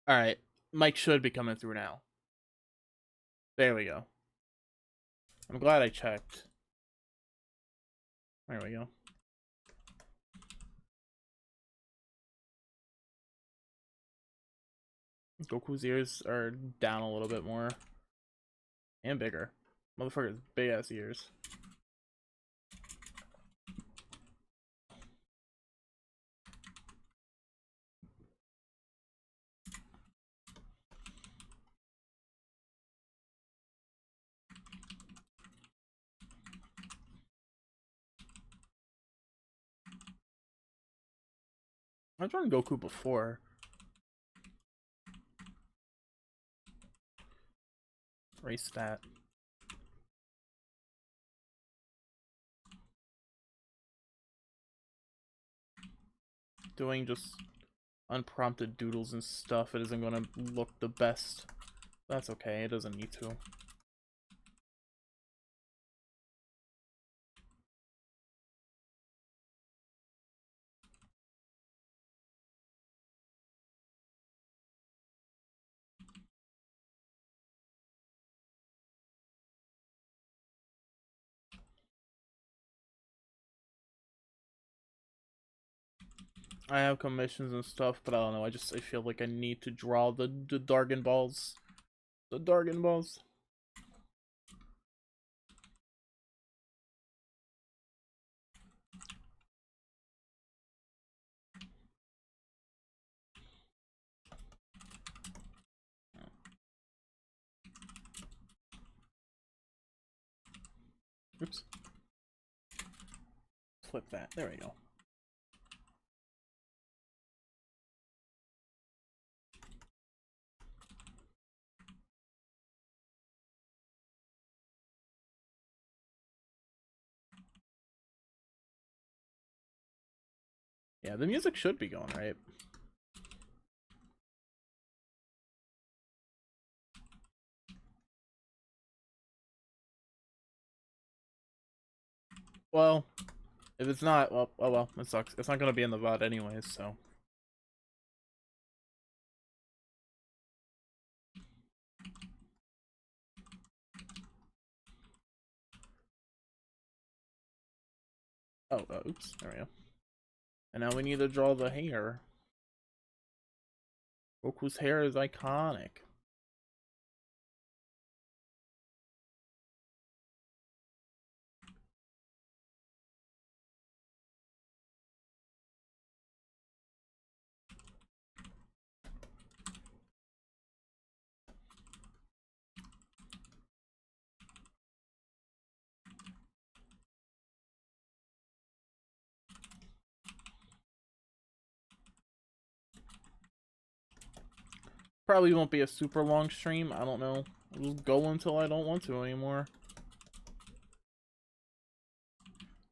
Alright, Mike should be coming through now. There we go. I'm glad I checked. There we go. Goku's ears are down a little bit more. And bigger. Motherfucker's big ass ears. I've drawn Goku before. Erase that. Doing just unprompted doodles and stuff, it isn't gonna look the best. That's okay, it doesn't need to. I have commissions and stuff, but I don't know, I feel like I need to draw the Dragon Balls. The Dragon Balls. Oops. Flip that. There we go. Yeah, the music should be going right. Well, if it's not, well, oh well, it sucks. It's not gonna be in the VOD anyways, so. Oh, oops, there we go. And now we need to draw the hair. Goku's hair is iconic. Probably won't be a super long stream, I don't know. I'll just go until I don't want to anymore.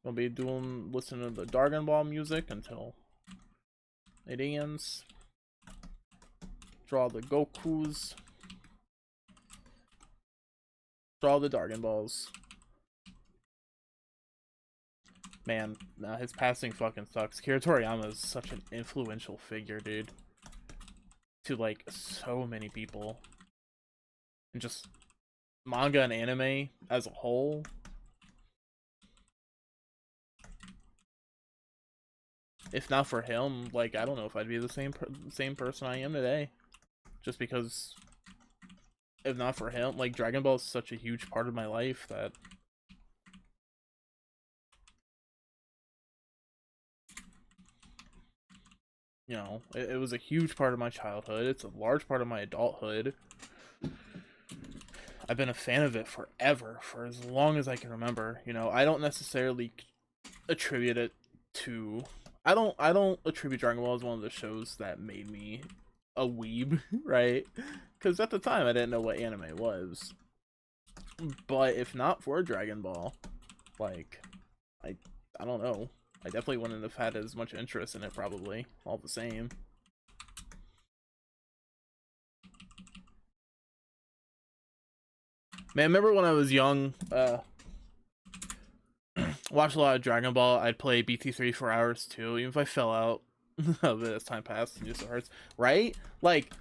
I'll be listening to the Dragon Ball music until it ends. Draw the Gokus. Draw the Dragon Balls. Man, nah, his passing fucking sucks. Akira Toriyama is such an influential figure, dude. To, like, so many people. And just manga and anime as a whole. If not for him, like, I don't know if I'd be the same person I am today. Just because, if not for him, like, Dragon Ball is such a huge part of my life that... You know, it was a huge part of my childhood. It's a large part of my adulthood. I've been a fan of it forever, for as long as I can remember. You know, I don't necessarily attribute it to... I don't attribute Dragon Ball as one of the shows that made me a weeb, right? Because at the time, I didn't know what anime was. But if not for Dragon Ball, like, I don't know. I definitely wouldn't have had as much interest in it, probably, all the same. Man, I remember when I was young, watched a lot of Dragon Ball. I'd play BT3 for hours too, even if I fell out of it as time passed. It just hurts, right? Like,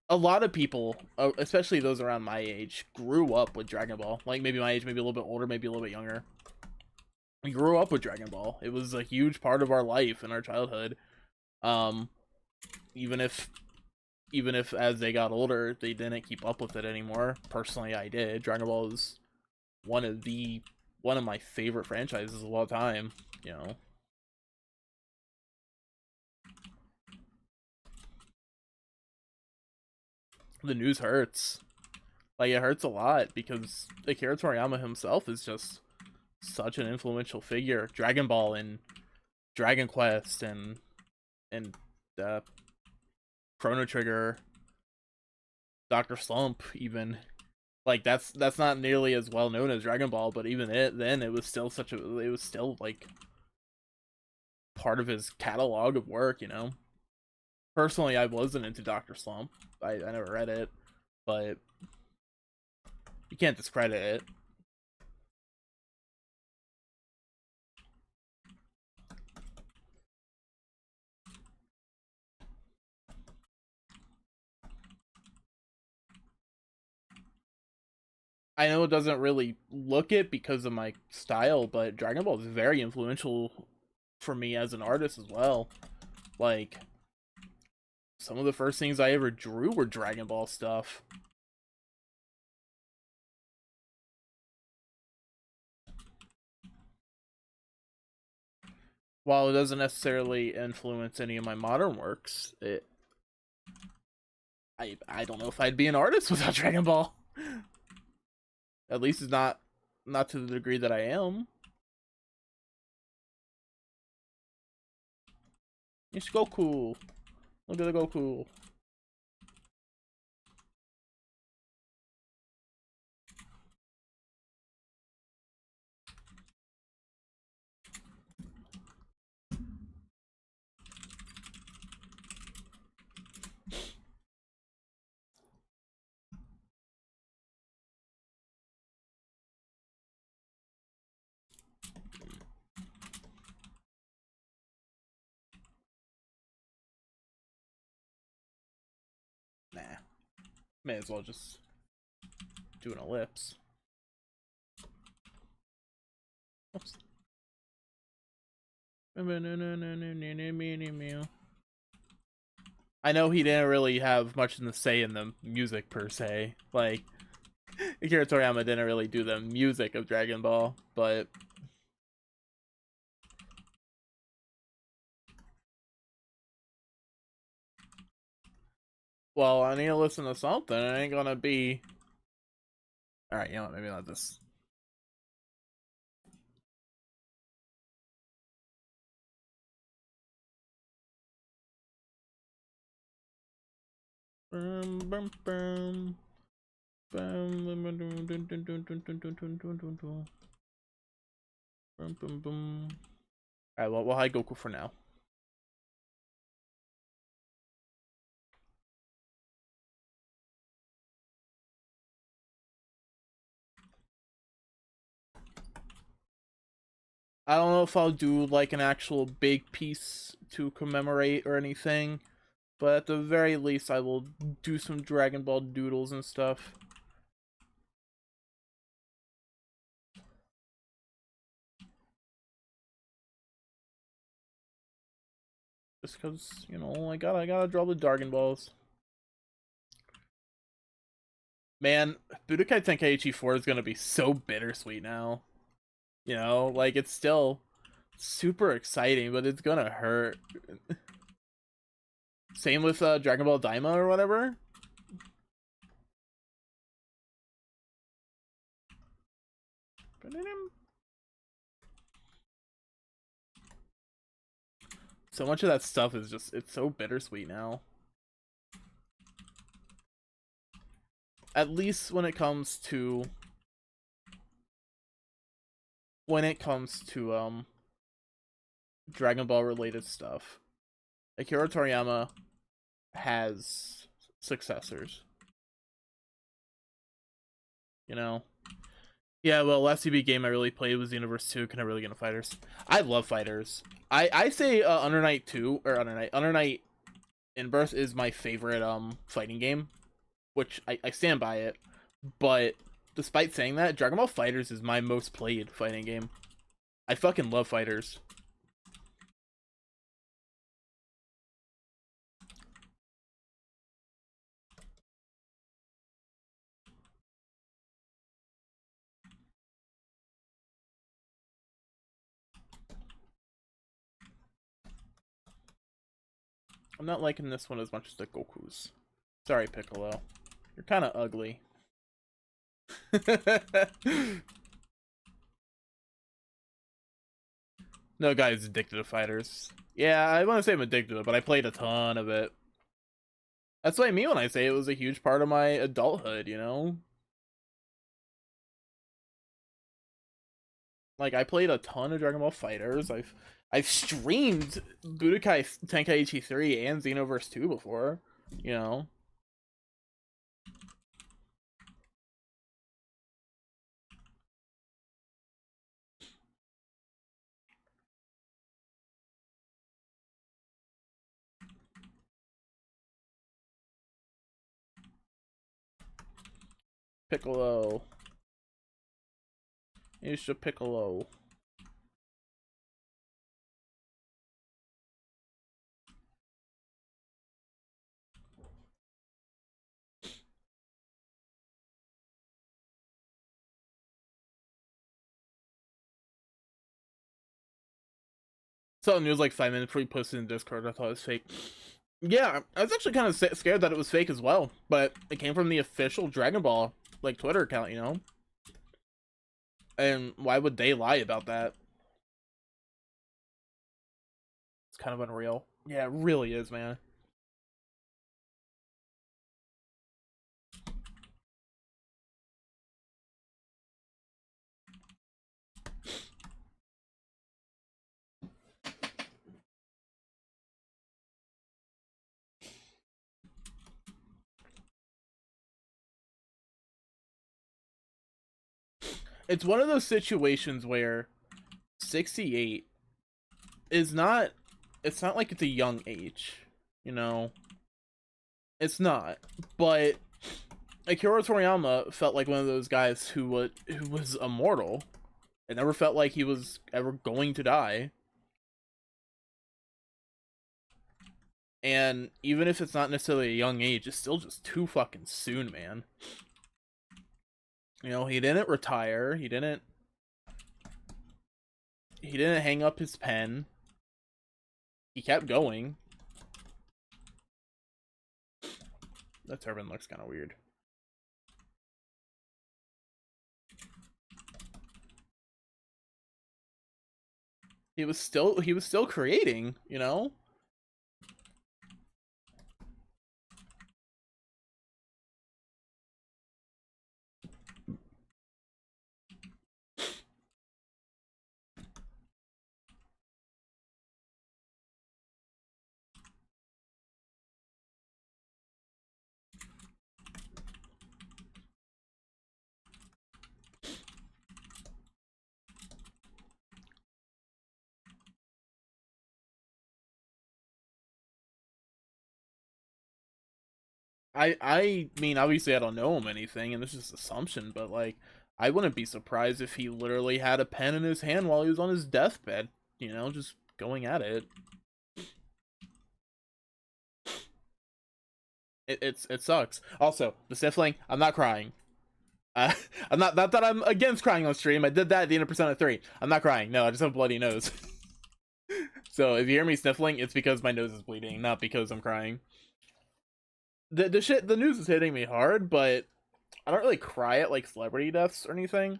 a lot of people, especially those around my age, grew up with Dragon Ball. Like maybe my age, maybe a little bit older, maybe a little bit younger. We grew up with Dragon Ball. It was a huge part of our life and our childhood. Um, even if as they got older, they didn't keep up with it anymore. Personally, I did. Dragon Ball is one of my favorite franchises of all time. You know, the news hurts. Like it hurts a lot because Akira Toriyama himself is just such an influential figure. Dragon Ball and Dragon Quest and uh, Chrono Trigger, Doctor Slump, even like that's not nearly as well known as Dragon Ball, but even then it was still like part of his catalog of work. You know, personally, I wasn't into Doctor Slump. I never read it, but you can't discredit it. I know it doesn't really look it because of my style, but Dragon Ball is very influential for me as an artist as well. Like, some of the first things I ever drew were Dragon Ball stuff. While it doesn't necessarily influence any of my modern works, I don't know if I'd be an artist without Dragon Ball. At least it's not to the degree that I am. It's Goku. Look at the Goku. Nah. May as well just do an ellipse. Oops. I know he didn't really have much in the say in the music per se. Like, Akira Toriyama didn't really do the music of Dragon Ball, but well, I need to listen to something. It ain't gonna be. All right, you know what? Maybe not this. Bum, bum, Alright, well, we'll hide Goku for now. I don't know if I'll do like an actual big piece to commemorate or anything, but at the very least, I will do some Dragon Ball doodles and stuff. Just because, you know, I gotta draw the Dragon Balls. Man, Budokai Tenkaichi 4 is gonna be so bittersweet now. You know, like it's still super exciting, but it's gonna hurt. Same with Dragon Ball Daima or whatever. So much of that stuff is just, it's so bittersweet now. At least when it comes to Dragon Ball related stuff. Akira Toriyama has successors. You know? Yeah, well, last CB game I really played was Universe 2. Can I really get into fighters? I love fighters. I say Under Night 2 or Under Night In Birth is my favorite fighting game. which I stand by it. But despite saying that, Dragon Ball FighterZ is my most played fighting game. I fucking love fighters. I'm not liking this one as much as the Goku's. Sorry, Piccolo. You're kind of ugly. No guy's addicted to fighters. Yeah, I want to say I'm addicted to it, but I played a ton of it. That's what I mean when I say it was a huge part of my adulthood, you know? Like, I played a ton of Dragon Ball FighterZ. I've streamed Budokai Tenkaichi 3 and Xenoverse 2 before, you know? Piccolo. Isha Piccolo. Saw the news like 5 minutes before he posted in Discord. I thought it was fake. Yeah, I was actually kind of scared that it was fake as well, but it came from the official Dragon Ball like Twitter account, you know? And why would they lie about that? It's kind of unreal. Yeah, it really is, man. It's one of those situations where 68 is not, it's not like it's a young age, you know? It's not. But Akira Toriyama felt like one of those guys who was immortal. It never felt like he was ever going to die. And even if it's not necessarily a young age, it's still just too fucking soon, man. You know, he didn't retire. He didn't hang up his pen. He kept going. That turban looks kind of weird. He was still creating, you know? I mean, obviously I don't know him anything, and this is assumption, but like, I wouldn't be surprised if he literally had a pen in his hand while he was on his deathbed, you know, just going at it. It sucks. Also, the sniffling, I'm not crying. I'm not that I'm against crying on stream. I did that at the end of Persona 3. I'm not crying. No, I just have a bloody nose. So if you hear me sniffling, it's because my nose is bleeding, not because I'm crying. The news is hitting me hard, but I don't really cry at like celebrity deaths or anything.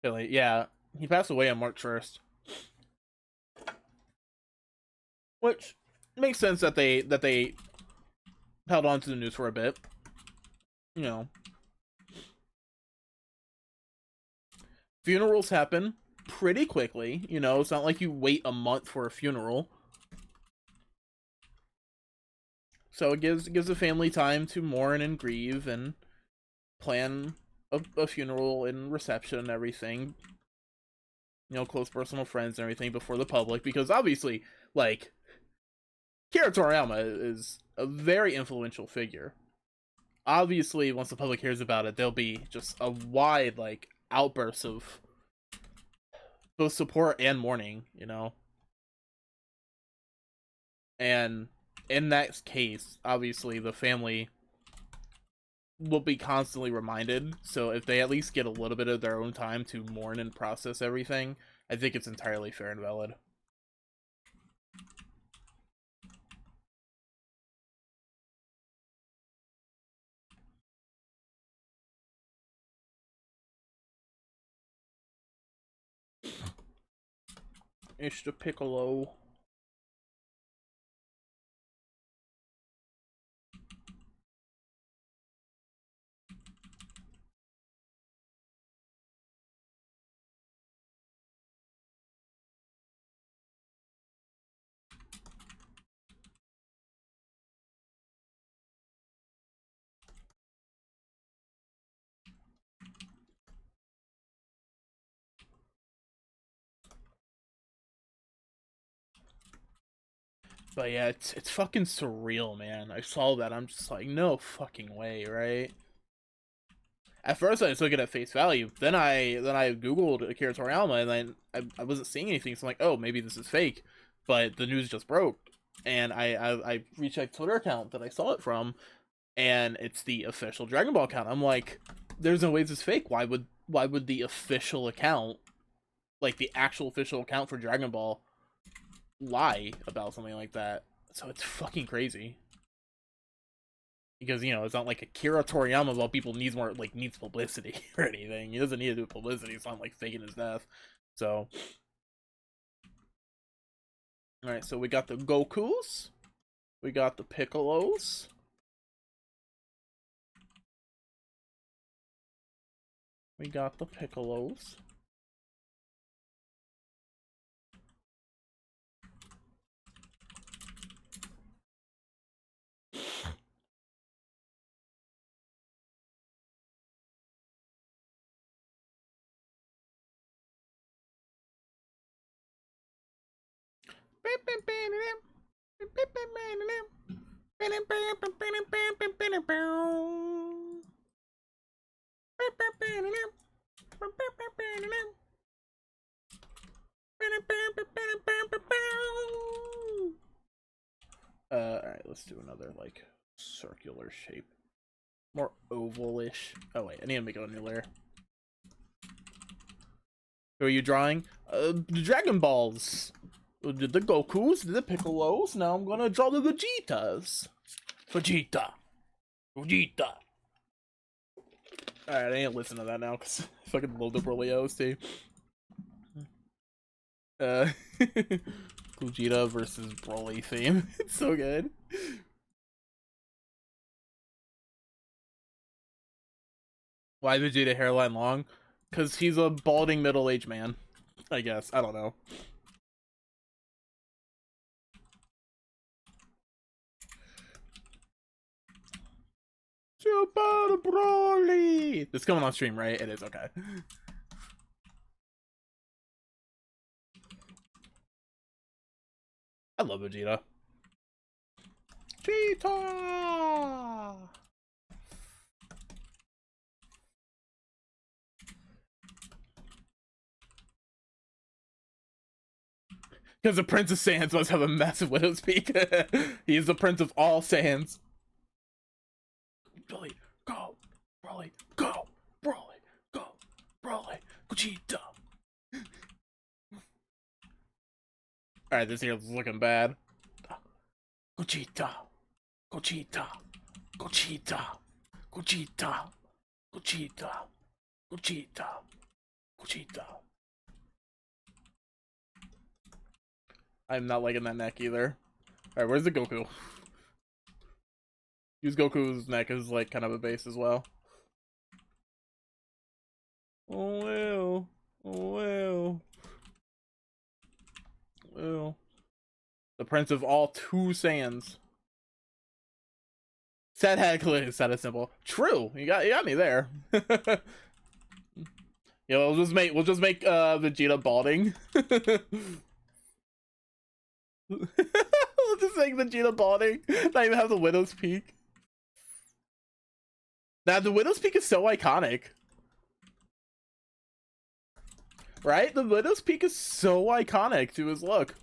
Really, yeah, he passed away on March 1st, which makes sense that they held on to the news for a bit. You know, funerals happen pretty quickly. You know, it's not like you wait a month for a funeral. So it gives the family time to mourn and grieve and plan a funeral and reception and everything. You know, close personal friends and everything before the public, because obviously, like, Akira Toriyama is a very influential figure. Obviously, once the public hears about it, there'll be just a wide like outburst of both support and mourning, you know. And in that case, obviously the family will be constantly reminded. So if they at least get a little bit of their own time to mourn and process everything, I think it's entirely fair and valid. It's the Piccolo. But yeah, it's fucking surreal, man. I saw that. I'm just like, no fucking way, right? At first, I just took it at face value. Then I googled Akira Toriyama, and then I wasn't seeing anything. So I'm like, oh, maybe this is fake. But the news just broke, and I rechecked Twitter account that I saw it from, and it's the official Dragon Ball account. I'm like, there's no way this is fake. Why would the official account, like the actual official account for Dragon Ball, lie about something like that? So it's fucking crazy. Because, you know, it's not like Akira Toriyama about people needs publicity or anything. He doesn't need to do publicity. It's not like faking his death. So, alright, so we got the Gokus. We got the Piccolos. We got the Piccolos. Alright, let's do another, like, circular shape. More ovalish. Oh, wait, I need to make it a new layer. Who are you drawing? The Dragon Balls. Did the Gokus, did the Piccolos. Now I'm gonna draw the Vegetas. Vegeta. Vegeta. Alright, I need to listen to that now, because I fucking love the Broly OST. Vegeta versus Broly theme. It's so good. Why Vegeta hairline long? Because he's a balding middle-aged man. I guess. I don't know. Super Broly! It's coming on stream, right? It is, okay. I love Vegeta. Cheetah! Because the Prince of Saiyans must have a massive widow's peak. He is the Prince of all Saiyans. Broly, go! Broly, go! Broly, go! Broly, Vegeta! Alright, this here's looking bad. Gogeta, Gogeta, Gogeta, Gogeta, Gogeta, Gogeta, Gogeta. I'm not liking that neck either. Alright, where's the Goku? Use Goku's neck as like kind of a base as well. Oh well. Oh well. Well. The Prince of all two Saiyans. Sad had clearly said it simple. True. You got me there. Yeah, we'll just make Vegeta balding. Let's was just saying Vegeta balding. Not even have the Widow's Peak. Now the Widow's Peak is so iconic. Right? The Widow's Peak is so iconic to his look.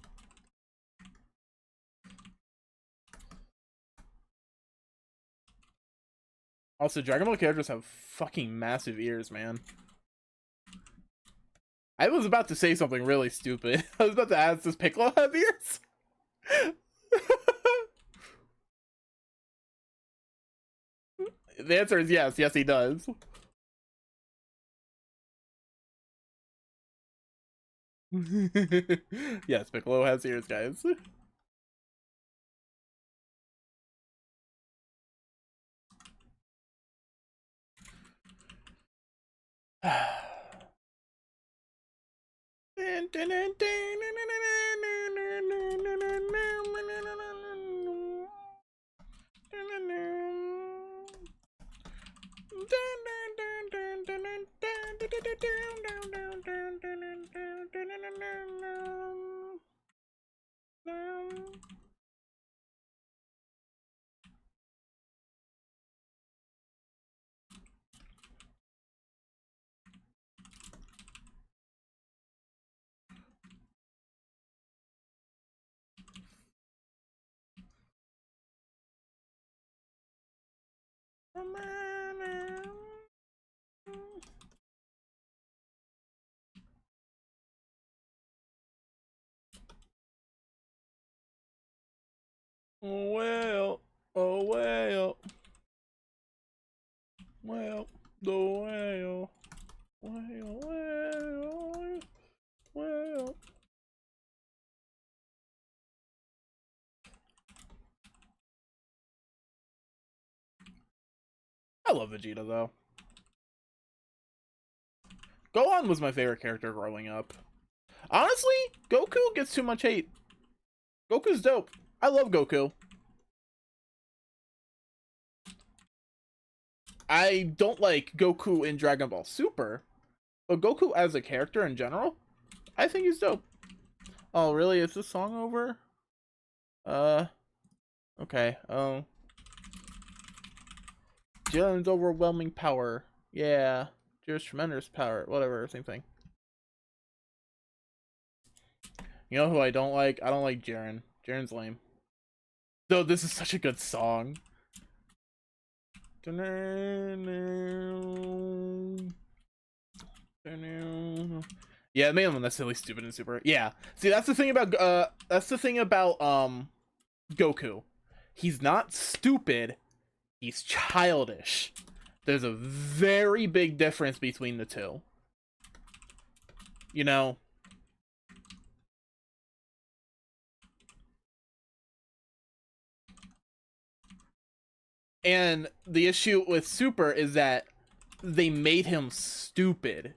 Also, Dragon Ball characters have fucking massive ears, man. I was about to say something really stupid. I was about to ask, does Piccolo have ears? The answer is yes. Yes, he does. Yes, Piccolo has ears, guys. Well, oh well. Well, the whale. Well. I love Vegeta though. Gohan was my favorite character growing up. Honestly, Goku gets too much hate. Goku's dope. I love Goku. I don't like Goku in Dragon Ball Super, but Goku as a character in general, I think he's dope. Oh, really? Is this song over? Okay. Jiren's overwhelming power. Yeah. Jiren's tremendous power. Whatever, same thing. You know who I don't like? I don't like Jiren. Jiren's lame. Though this is such a good song. Yeah, it made him necessarily stupid and super. Yeah. See, that's the thing about Goku. He's not stupid. He's childish. There's a very big difference between the two. You know? And the issue with Super is that they made him stupid.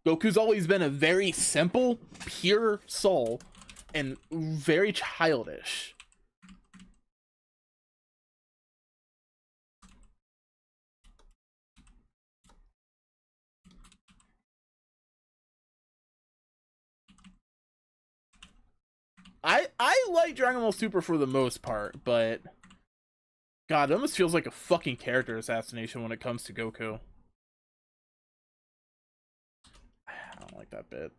Goku's always been a very simple, pure soul and very childish. I like Dragon Ball Super for the most part, but God, it almost feels like a fucking character assassination when it comes to Goku. I don't like that bit.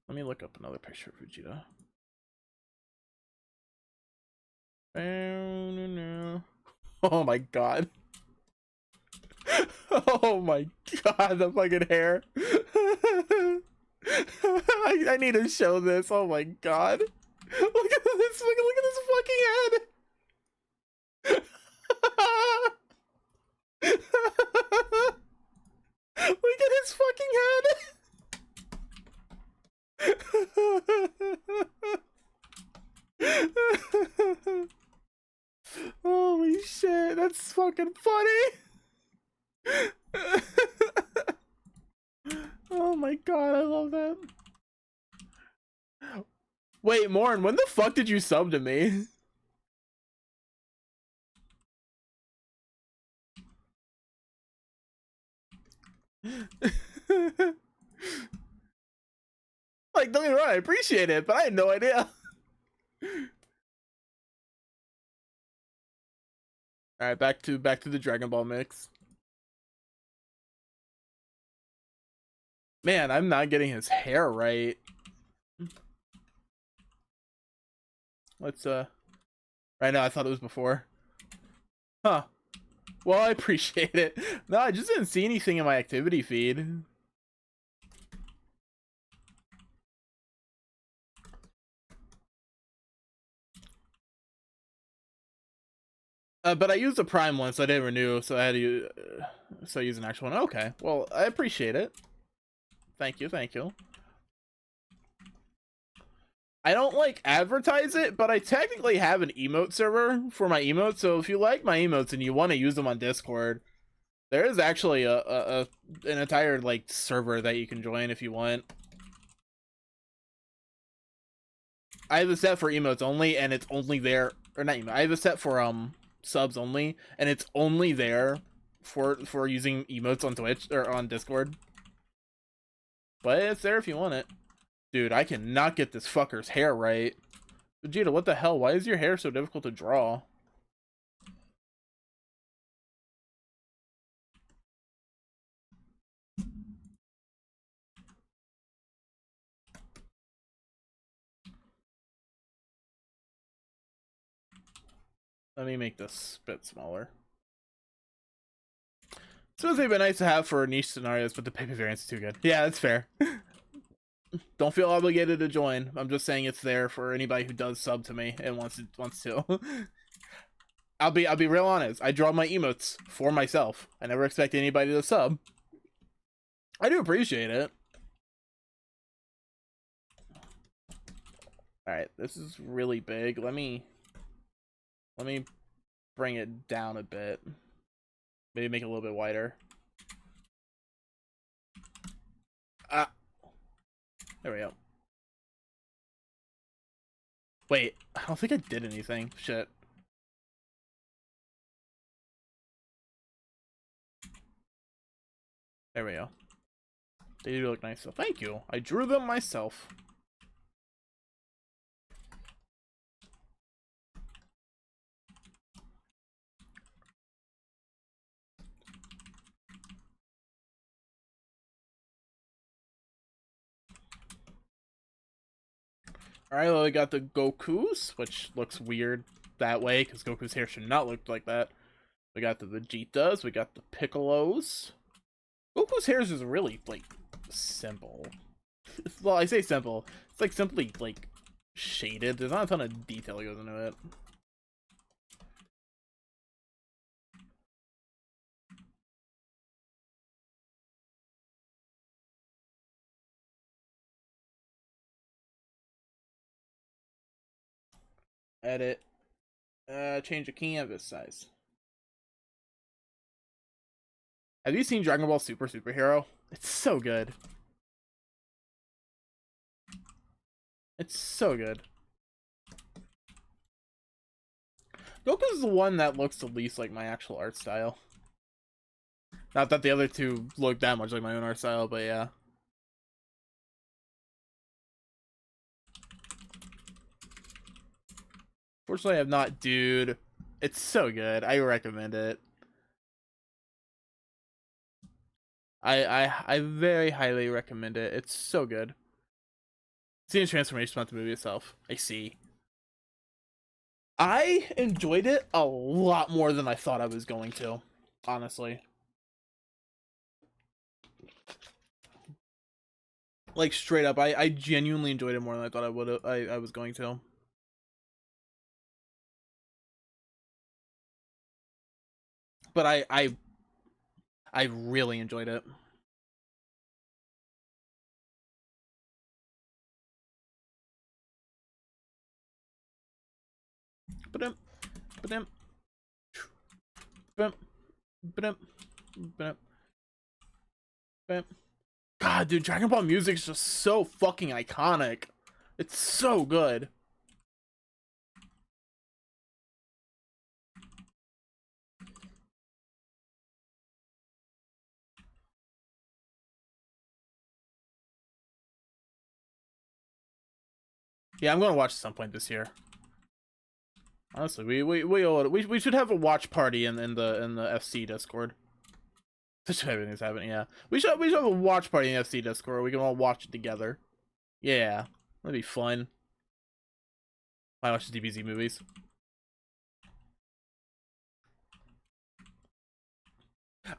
Let me look up another picture of Vegeta. Oh my god. Oh my god, the fucking hair. I need to show this. Oh my god. Look at this fucking head. Look at his fucking head. Holy shit, that's fucking funny. Oh my god, I love that. Wait, Morn, when the fuck did you sub to me? Like, don't get me wrong, I appreciate it, but I had no idea. All right, back to the Dragon Ball mix. Man, I'm not getting his hair right. Let's right now I thought it was before. Huh. Well, I appreciate it. No, I just didn't see anything in my activity feed. But I used a Prime one, so I didn't renew, so I had to so I used an actual one. Okay, well, I appreciate it. Thank you, thank you. I don't like advertise it, but I technically have an emote server for my emotes. So if you like my emotes and you want to use them on Discord, there is actually an entire like server that you can join if you want. I have a set for emotes only, and it's only there, or not emote. I have a set for subs only, and it's only there for using emotes on Twitch or on Discord. But it's there if you want it. Dude, I cannot get this fucker's hair right. Vegeta, what the hell? Why is your hair so difficult to draw? Let me make this a bit smaller. So they've been nice to have for niche scenarios, but the paper variance is too good. Yeah, that's fair. Don't feel obligated to join. I'm just saying it's there for anybody who does sub to me and wants to. I'll be real honest. I draw my emotes for myself. I never expect anybody to sub. I do appreciate it. All right, this is really big. Let me bring it down a bit. Maybe make it a little bit wider. Ah, there we go. Wait, I don't think I did anything. Shit. There we go. They do look nice, so thank you. I drew them myself. Alright, well, we got the Gokus, which looks weird that way, because Goku's hair should not look like that. We got the Vegetas, we got the Piccolos. Goku's hair is really, like, simple. Well, I say simple. It's, like, simply, like, shaded. There's not a ton of detail that goes into it. Edit. Change the canvas size. Have you seen Dragon Ball Super Superhero? It's so good. It's so good. Goku's the one that looks the least like my actual art style. Not that the other two look that much like my own art style, but yeah. Fortunately, I have not, dude. It's so good. I recommend it. I very highly recommend it. It's so good. Seeing transformation, not the movie itself. I see. I enjoyed it a lot more than I thought I was going to, honestly. Like straight up, I genuinely enjoyed it more than I thought I would. I was going to. But I really enjoyed it. Ba-dum, ba-dum, ba-dum, ba-dum, ba-dum, ba-dum. God, dude, Dragon Ball music is just so fucking iconic. It's so good. Yeah, I'm gonna watch at some point this year. Honestly, we should have a watch party in the FC Discord. This should have happening. Yeah, we should have a watch party in the FC Discord. We can all watch it together. Yeah, that'd be fun. I watch the DBZ movies.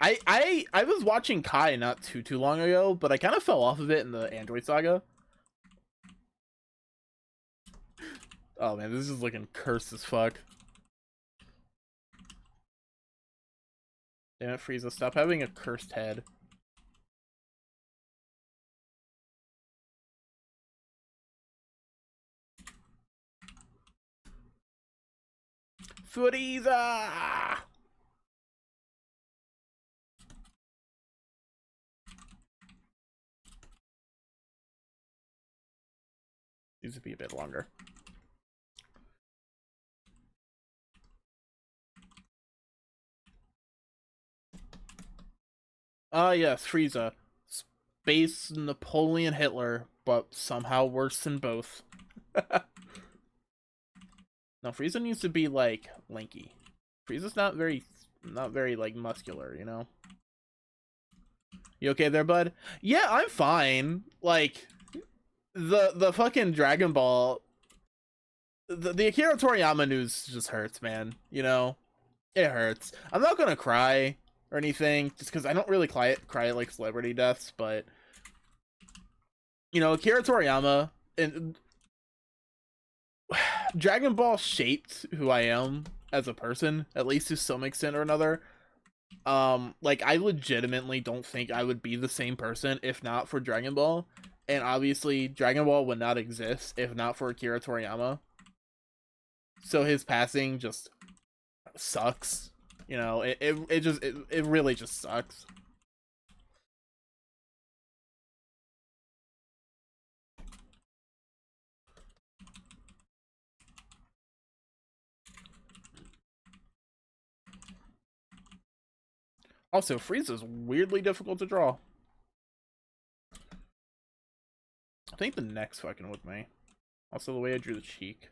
I was watching Kai not too long ago, but I kind of fell off of it in the Android Saga. Oh man, this is looking cursed as fuck. Damn it, Frieza, stop having a cursed head. Frieza! Needs to be a bit longer. Ah, yes, Frieza. Space Napoleon Hitler, but somehow worse than both. No, Frieza needs to be, like, lanky. Frieza's not very, like, muscular, you know? You okay there, bud? Yeah, I'm fine. Like, the fucking Dragon Ball... The Akira Toriyama news just hurts, man. You know? It hurts. I'm not gonna cry or anything, just because I don't really cry like celebrity deaths, but... You know, Akira Toriyama... and Dragon Ball shaped who I am as a person, at least to some extent or another. Like, I legitimately don't think I would be the same person if not for Dragon Ball. And obviously, Dragon Ball would not exist if not for Akira Toriyama. So his passing just sucks. You know, it really just sucks. Also, Frieza's weirdly difficult to draw. I think the neck's fucking with me. Also, the way I drew the cheek.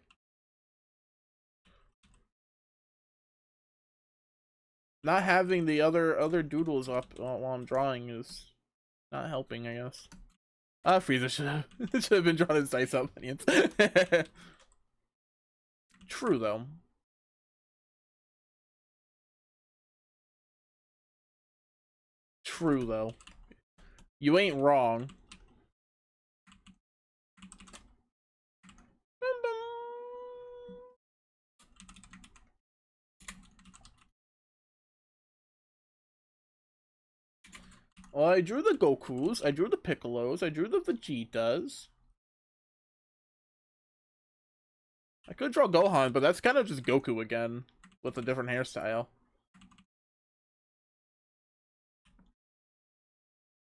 Not having the other doodles up while I'm drawing is not helping, I guess. Frieza should have been drawn in size up minions. True though. True though. You ain't wrong. Well, I drew the Gokus, I drew the Piccolos, I drew the Vegetas. I could draw Gohan, but that's kind of just Goku again, with a different hairstyle.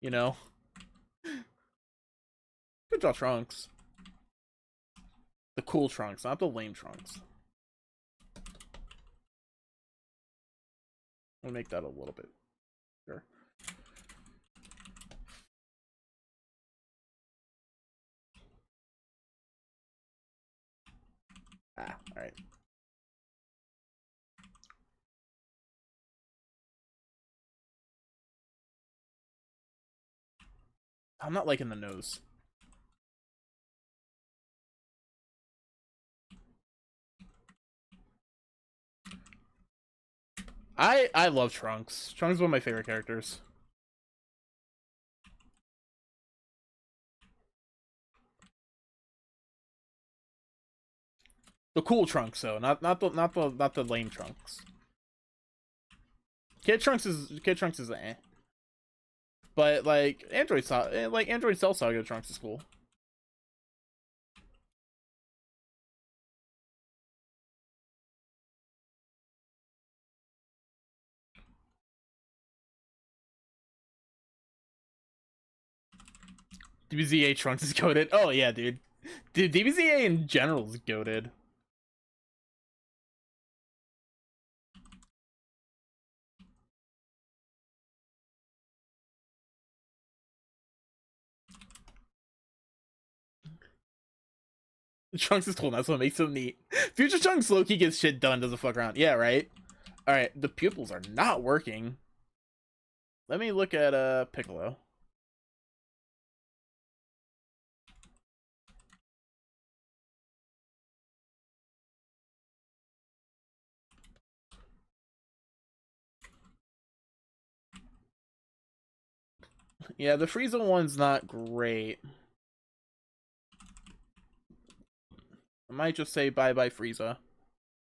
You know? Could draw Trunks. The cool Trunks, not the lame Trunks. I'll make that a little bit bigger. Alright. I'm not liking the nose. I love Trunks. Trunks is one of my favorite characters. The cool Trunks though, not the lame Trunks. Kid Trunks is eh. But like Android Cell Saga Trunks is cool. DBZA Trunks is goated. Oh yeah, dude. Dude, DBZA in general is goated. Trunks is cool. That's what makes him neat. Future Trunks low-key gets shit done, doesn't fuck around. Yeah, right? Alright, the pupils are not working. Let me look at Piccolo. Yeah, the Frieza one's not great. I might just say bye-bye Frieza.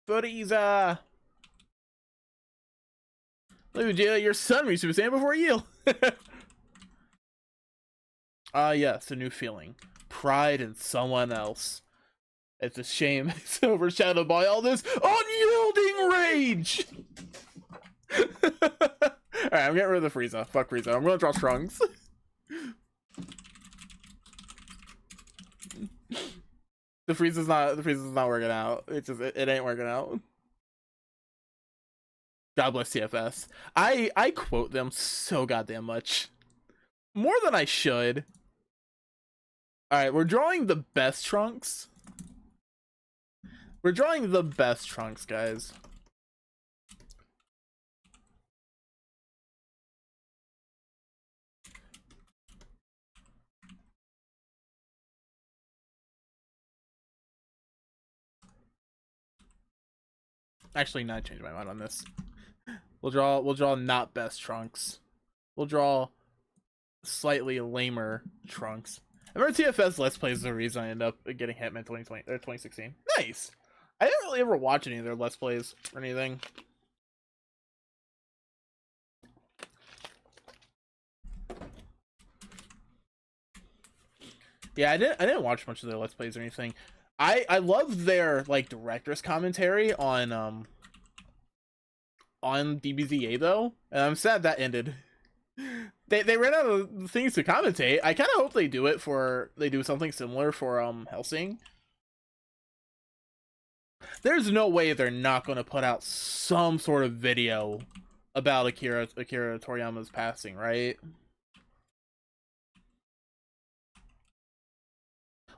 Frieza! Lugia, your son reached Super Saiyan before you! Yes, a new feeling. Pride in someone else. It's a shame it's overshadowed by all this unyielding rage! Alright, I'm getting rid of the Frieza. Fuck Frieza. I'm gonna draw Trunks. The Frieza's not working out. It ain't working out. God bless TFS. I quote them so goddamn much. More than I should. Alright, we're drawing the best Trunks. We're drawing the best Trunks, guys. Actually, not change my mind on this. We'll draw not best Trunks. We'll draw slightly lamer Trunks. I remember TFS Let's Plays is the reason I ended up getting Hitman 2020 or 2016. Nice. I didn't really ever watch any of their Let's Plays or anything. Yeah, I didn't watch much of their Let's Plays or anything. I love their like director's commentary on DBZA though, and I'm sad that ended. They ran out of things to commentate. I kind of hope they do something similar for Hellsing. There's no way they're not going to put out some sort of video about Akira Toriyama's passing, right?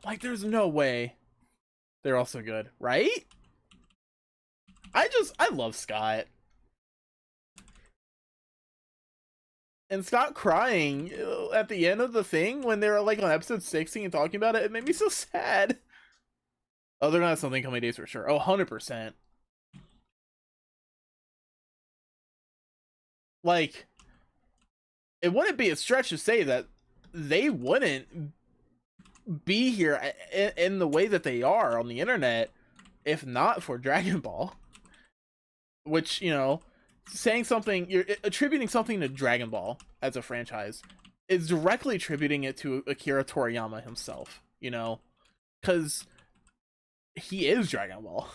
Like, there's no way. They're also good, right? I love Scott. And Scott crying at the end of the thing when they were like on episode 16 and talking about it, it made me so sad. Oh, they're gonna have something coming days for sure. Oh, 100%. Like, it wouldn't be a stretch to say that they wouldn't be here in the way that they are on the internet if not for Dragon Ball. Which, you know, saying something, you're attributing something to Dragon Ball as a franchise is directly attributing it to Akira Toriyama himself, you know, because he is Dragon Ball.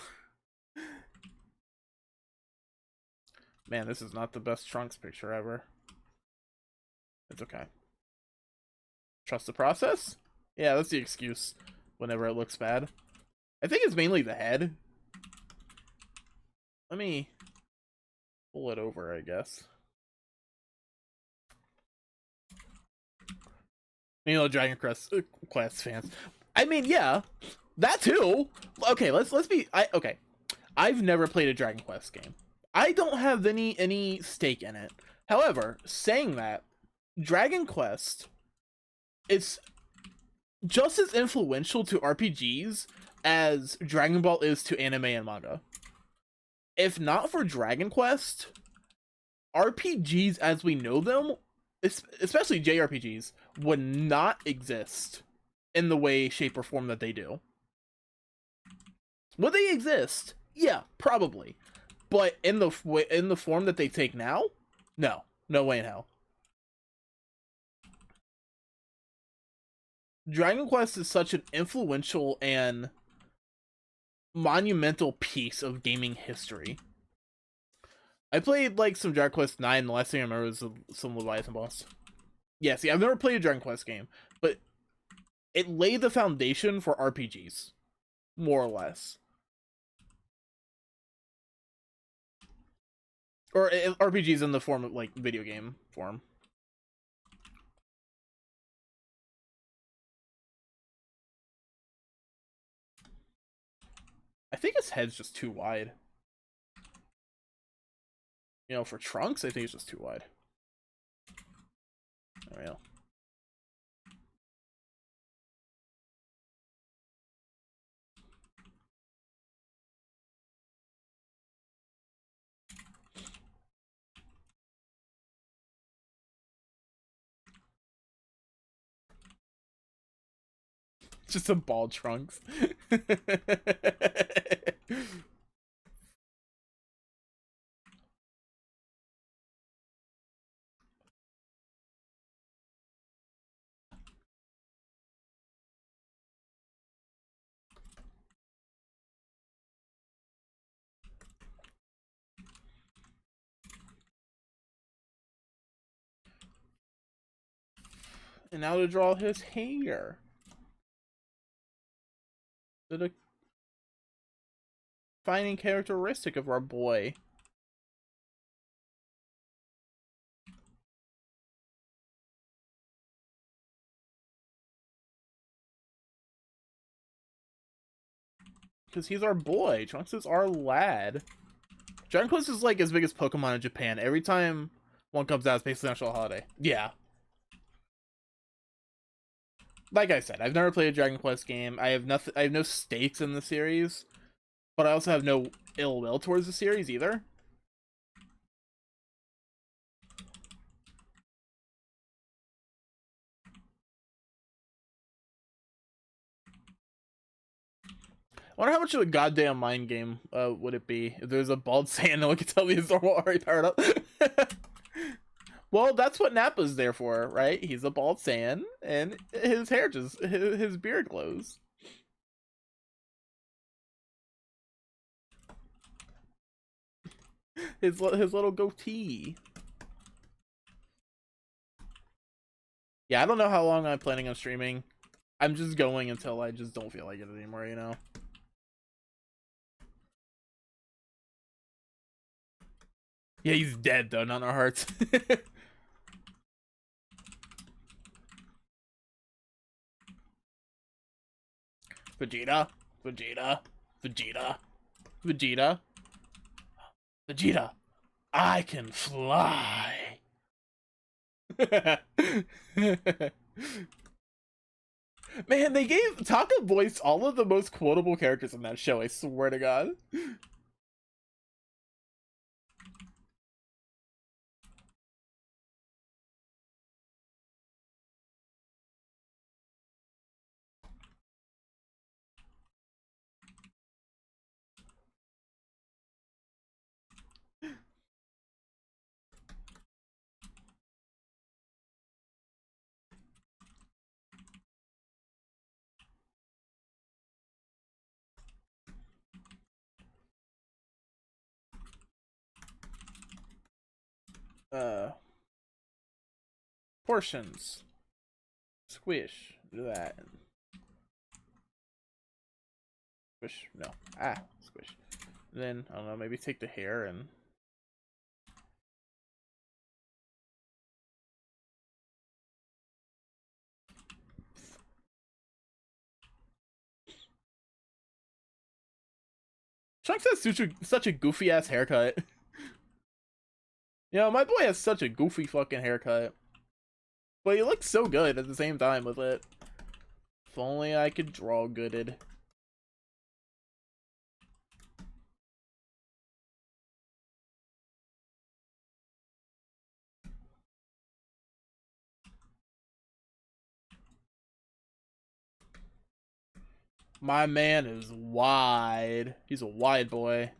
Man, this is not the best Trunks picture ever. It's okay. Trust the process? Yeah, that's the excuse whenever it looks bad. I think it's mainly the head. Let me pull it over, I guess. You know, Dragon Quest fans. I mean, yeah, that too. Okay, let's be. Okay, I've never played a Dragon Quest game. I don't have any stake in it. However, saying that, Dragon Quest, it's just as influential to RPGs as Dragon Ball is to anime and manga. If not for Dragon Quest, RPGs as we know them, especially JRPGs, would not exist in the way, shape, or form that they do. Would they exist? Yeah, probably. But in the form that they take now, no way in hell. Dragon Quest is such an influential and monumental piece of gaming history. I played like some Dragon Quest 9. The last thing I remember was some Leviathan boss. Yeah, see, I've never played a Dragon Quest game, but it laid the foundation for RPGs, more or less. Or RPGs in the form of like video game form. I think his head's just too wide. You know, for Trunks, I think it's just too wide. There we go. Just some bald Trunks. And now to draw his hair. The defining characteristic of our boy. Because he's our boy. Trunks is our lad. Dragon Quest is like as big as Pokemon in Japan. Every time one comes out, it's basically a national holiday. Yeah. Like I said, I've never played a Dragon Quest game. I have nothing. I have no stakes in the series, but I also have no ill will towards the series either. I wonder how much of a goddamn mind game would it be if there's a bald Saiyan no one can tell me his normal already powered up. Well, that's what Nappa's there for, right? He's a bald Saiyan, and his hair just his beard glows. His little goatee. Yeah, I don't know how long I'm planning on streaming. I'm just going until I just don't feel like it anymore, you know? Yeah, he's dead, though, not in our hearts. Vegeta, Vegeta, Vegeta, Vegeta, Vegeta. I can fly. Man, they gave Taka voiced all of the most quotable characters in that show, I swear to God. Uh, Portions. Squish. Do that. Squish. No. Ah, squish. Then, I don't know, maybe take the hair and... Trunks has such a goofy ass haircut. You know, my boy has such a goofy fucking haircut. But he looks so good at the same time with it. If only I could draw gooded. My man is wide. He's a wide boy.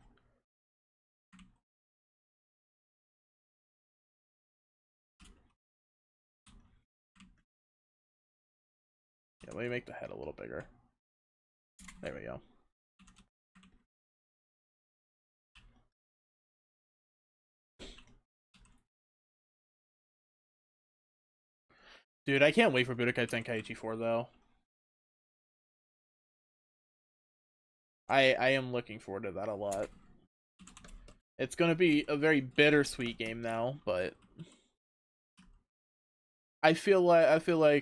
Yeah, let me make the head a little bigger. There we go. Dude, I can't wait for Budokai Tenkaichi 4 though. I am looking forward to that a lot. It's gonna be a very bittersweet game now, but I feel like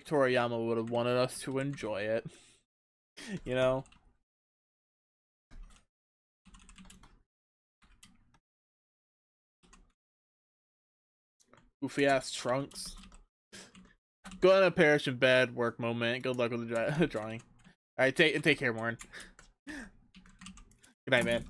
Toriyama would have wanted us to enjoy it. You know? Goofy ass trunks. Go on a perish in bed, work moment. Good luck with the drawing. Alright, take care, Warren. Good night, man.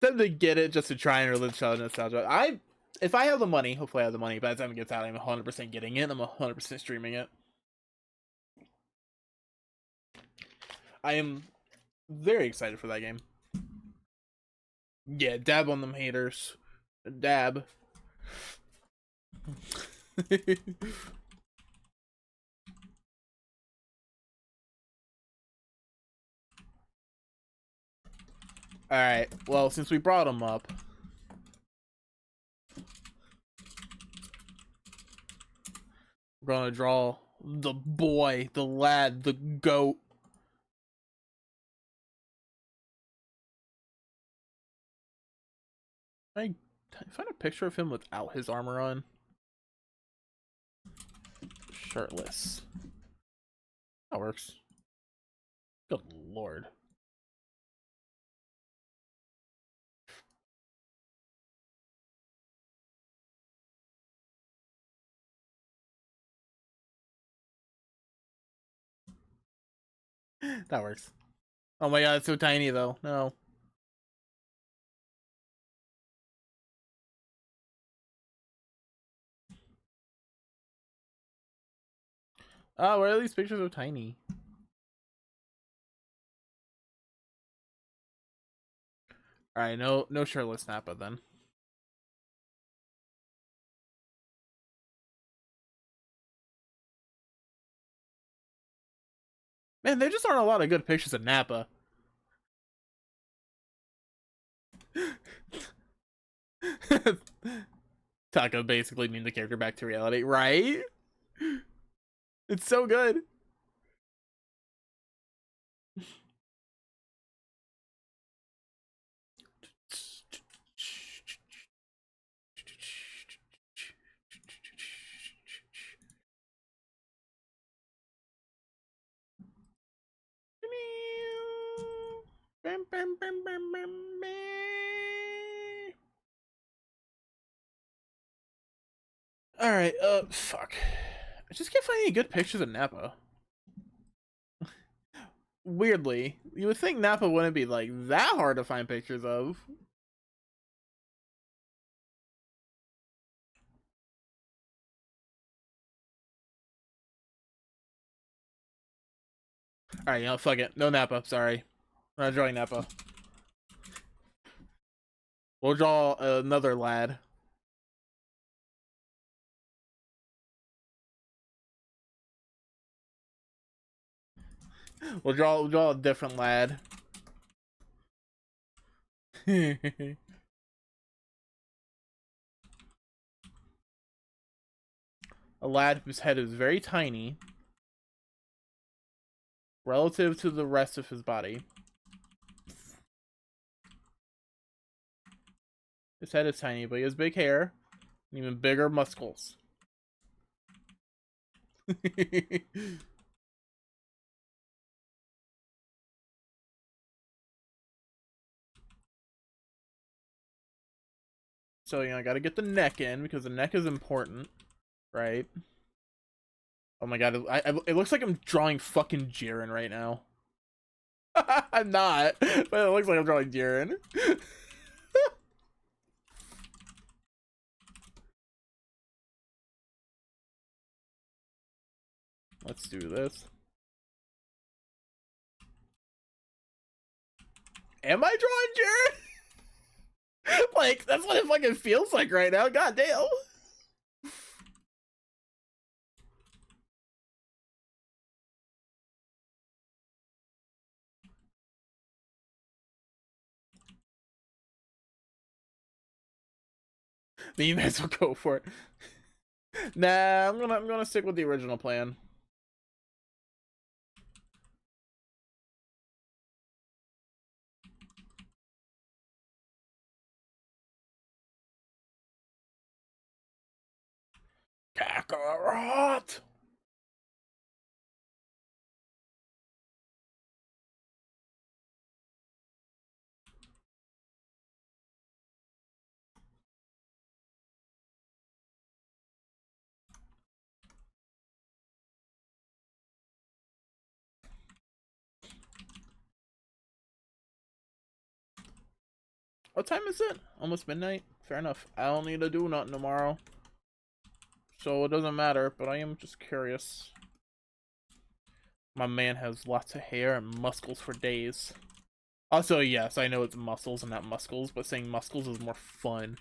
Time to get it just to try and relive childhood nostalgia. If I have the money, hopefully I have the money, by the time it gets out, I'm 100% getting it. I'm 100% streaming it. I am very excited for that game. Yeah, dab on them haters. Dab. Alright, well, since we brought him up, we're gonna draw the boy, the lad, the goat. I find a picture of him without his armor on. Shirtless. That works. Good lord. That works. Oh my god, it's so tiny though. No. Oh, why are these pictures so tiny? Alright, no shirtless Nappa then. Man, there just aren't a lot of good pictures of Nappa. Taco basically means the character back to reality, right? It's so good. Alright, fuck. I just can't find any good pictures of Nappa. Weirdly, you would think Nappa wouldn't be like that hard to find pictures of. Alright, you know, fuck it. No Nappa, sorry. I'm not drawing Nappa. We'll draw another lad. We'll draw a different lad. A lad whose head is very tiny relative to the rest of his body. His head is tiny, but he has big hair and even bigger muscles. So, you know, I gotta get the neck in because the neck is important, right? Oh my god, it looks like I'm drawing fucking Jiren right now. I'm not, but it looks like I'm drawing Jiren. Let's do this. Am I drawing Jiren? Like, that's what it fucking feels like right now. God damn. Then you might as well go for it. Nah, I'm gonna stick with the original plan. Kakarot! What time is it? Almost midnight? Fair enough. I don't need to do nothing tomorrow. So it doesn't matter, but I am just curious. My man has lots of hair and muscles for days. Also, yes, I know it's muscles and not muscles, but saying muscles is more fun.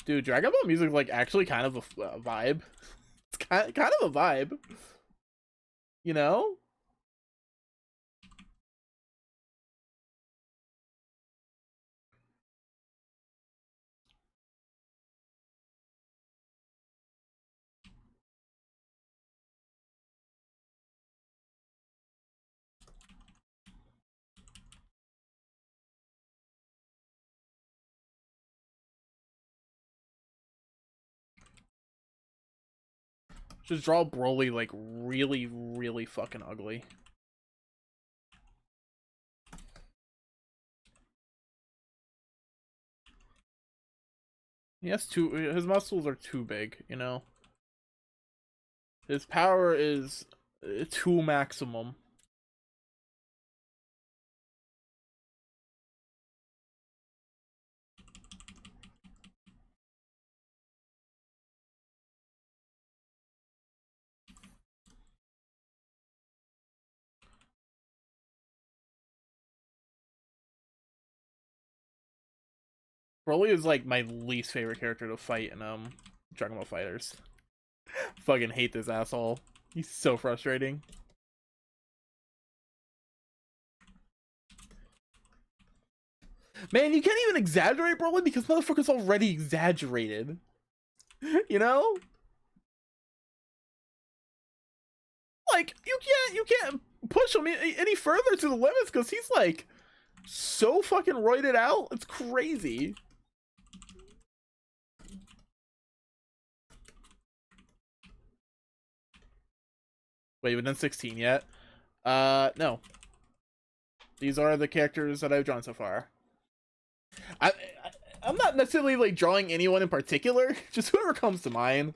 Dude, Dragon Ball music is like actually kind of a vibe. It's kind of a vibe. You know? Just draw Broly like really, really fucking ugly. His muscles are too big, you know? His power is too maximum. Broly is like my least favorite character to fight in Dragon Ball Fighters. Fucking hate this asshole. He's so frustrating. Man, you can't even exaggerate Broly because motherfucker's already exaggerated. You know? Like, you can't push him any further to the limits because he's like so fucking roided out. It's crazy. Wait, we've done 16 yet? No. These are the characters that I've drawn so far. I I'm not necessarily like drawing anyone in particular, just whoever comes to mind.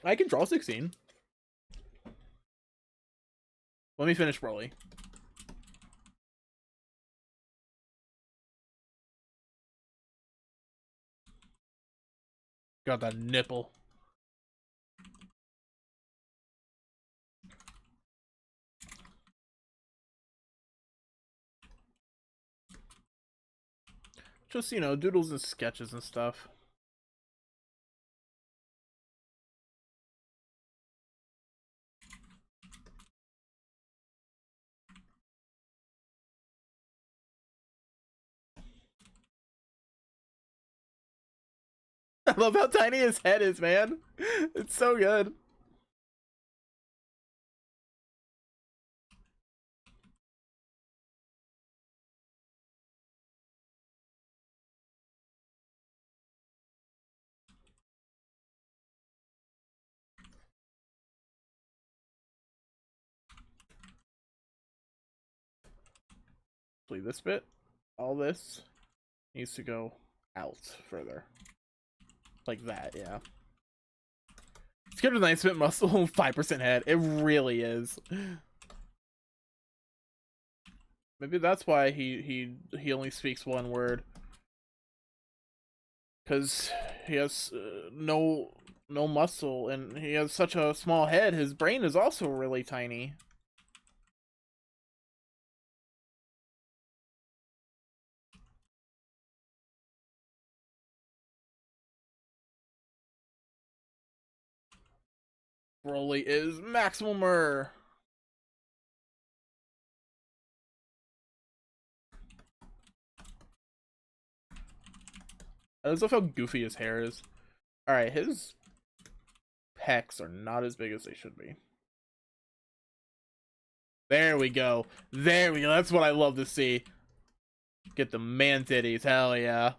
I can draw 16. Let me finish Broly. Got that nipple. Just, you know, doodles and sketches and stuff. I love how tiny his head is, man. It's so good. Leave this bit. All this needs to go out further. Like that, yeah. Skip the 9 spit muscle, 5% head. It really is. Maybe that's why he only speaks one word. Because he has no muscle, and he has such a small head. His brain is also really tiny. Broly is maximumer. I just love how goofy his hair is. Alright, his pecs are not as big as they should be. There we go. There we go. That's what I love to see. Get the man titties. Hell yeah.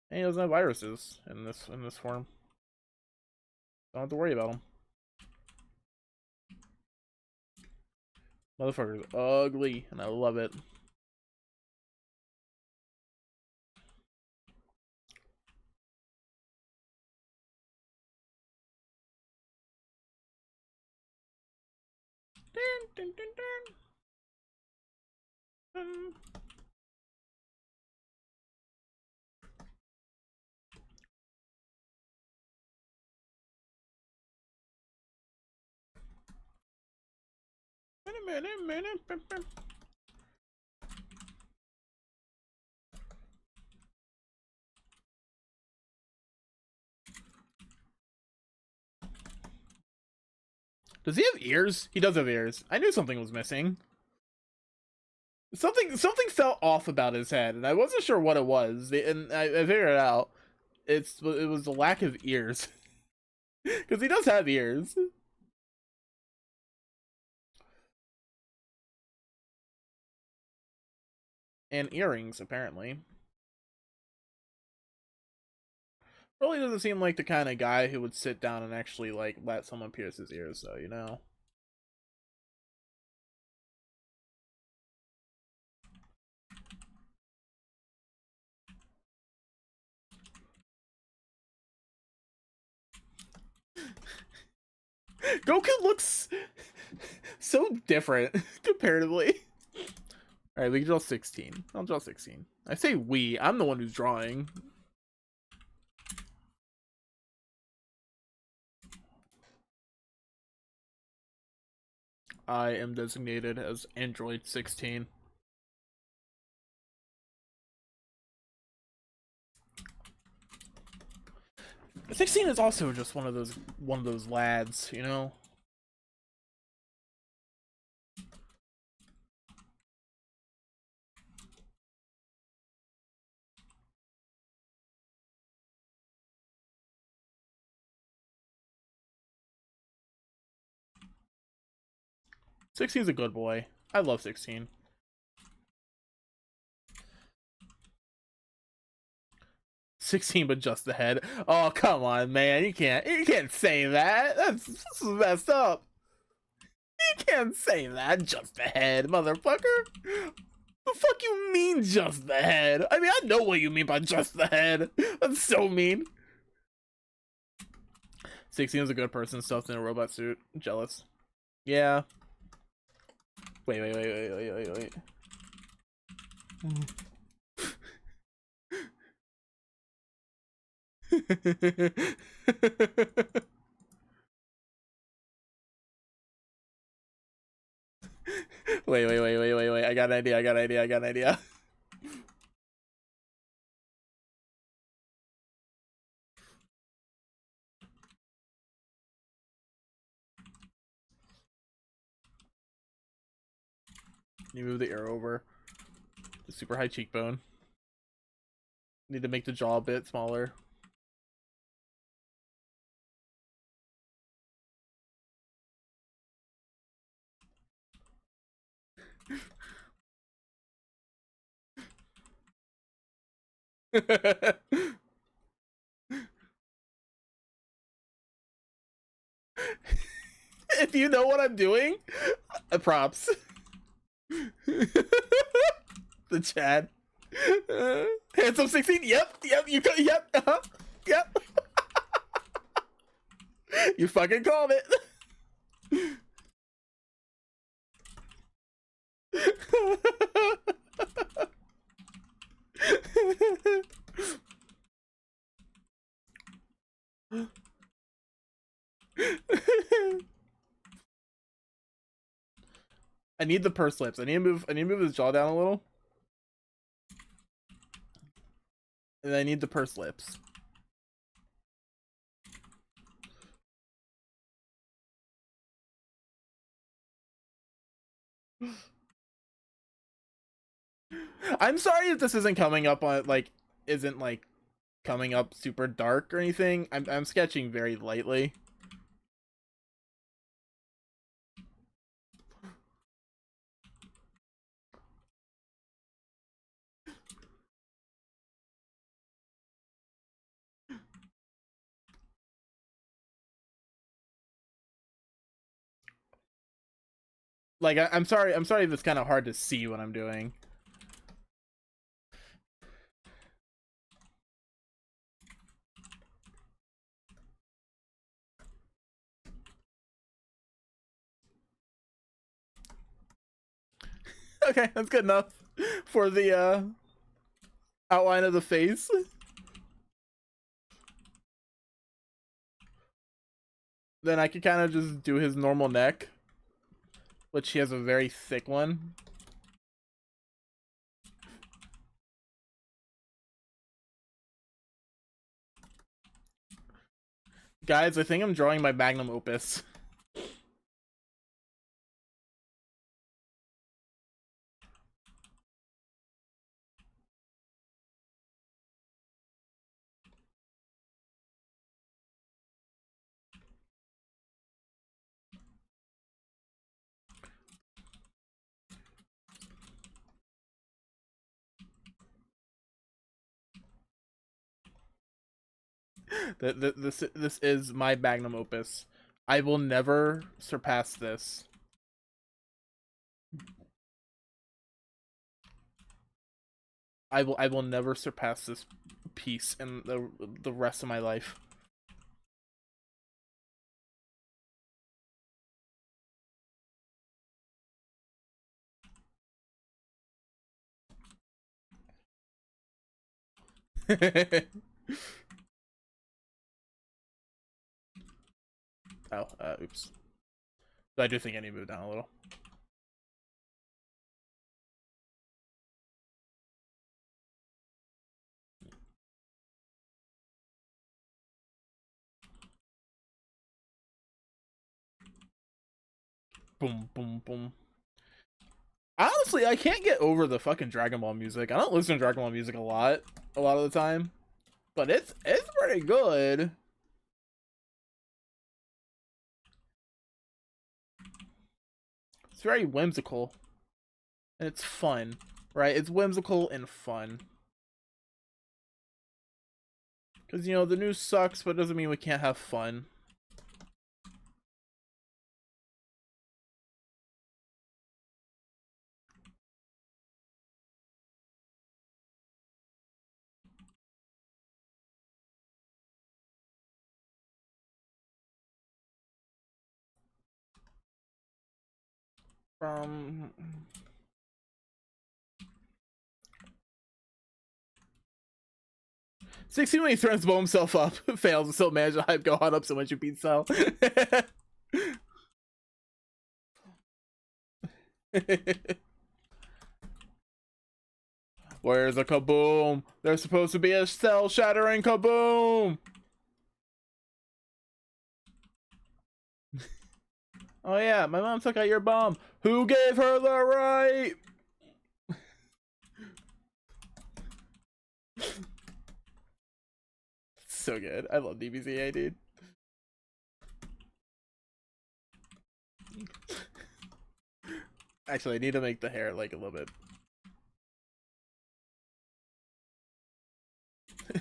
And he doesn't have viruses in this form. Don't have to worry about him. Motherfucker's ugly, and I love it. Dun, dun, dun. Does he have ears? He does have ears. I knew something was missing. Something felt off about his head, and I wasn't sure what it was. And I figured it out. It was the lack of ears, because he does have ears. And earrings, apparently. Really doesn't seem like the kind of guy who would sit down and actually, like, let someone pierce his ears, though, you know? Goku looks so different, comparatively. Alright, we can draw 16. I'll draw 16. I say we, I'm the one who's drawing. I am designated as Android 16. "16 is also just one of those lads, you know? 16 is a good boy. I love 16. 16, but just the head. Oh, come on, man. You can't say that. That's messed up. You can't say that. Just the head, motherfucker. The fuck you mean just the head? I mean, I know what you mean by just the head. That's so mean. 16 is a good person stuffed in a robot suit. Jealous. Yeah. Wait. Wait. I got an idea. You move the arrow over. The super high cheekbone. Need to make the jaw a bit smaller. If you know what I'm doing, props. The Chad. Handsome 16. Yep. You got. Yep. Yep. You fucking called it. I need the purse lips. I need to move his jaw down a little. And I need the purse lips. I'm sorry if this isn't coming up on isn't coming up super dark or anything. I'm sketching very lightly. Like I'm sorry if it's kind of hard to see what I'm doing. Okay, that's good enough for the outline of the face. Then I could kind of just do his normal neck, which he has a very thick one. Guys, I think I'm drawing my magnum opus. This is my magnum opus. I will never surpass this. I will never surpass this piece in the rest of my life. Oh, oops. So I do think I need to move down a little. Boom, boom, boom. Honestly, I can't get over the fucking Dragon Ball music. I don't listen to Dragon Ball music a lot of the time, but it's pretty good. It's very whimsical, and it's fun, right? It's whimsical and fun. Because, you know, the news sucks, but it doesn't mean we can't have fun. From 16 when he threatens to blow himself up, fails, and still manage to hype Gohan up so much he beats Cell. Where's a kaboom? There's supposed to be a cell shattering kaboom! Oh yeah, my mom took out your bomb. Who gave her the right? So good. I love DBZA, dude. Actually, I need to make the hair like a little bit.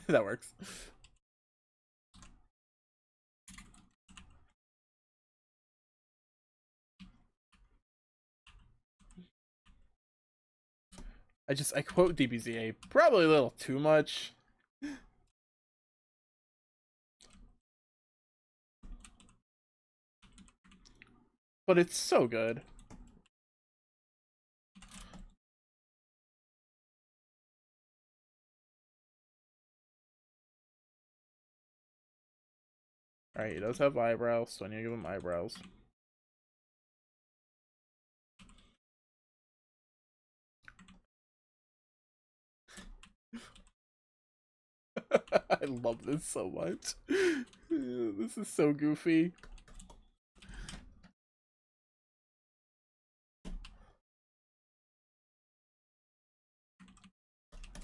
That works. I quote DBZA probably a little too much. But it's so good. Alright, he does have eyebrows, so I need to give him eyebrows. I love this so much. This is so goofy.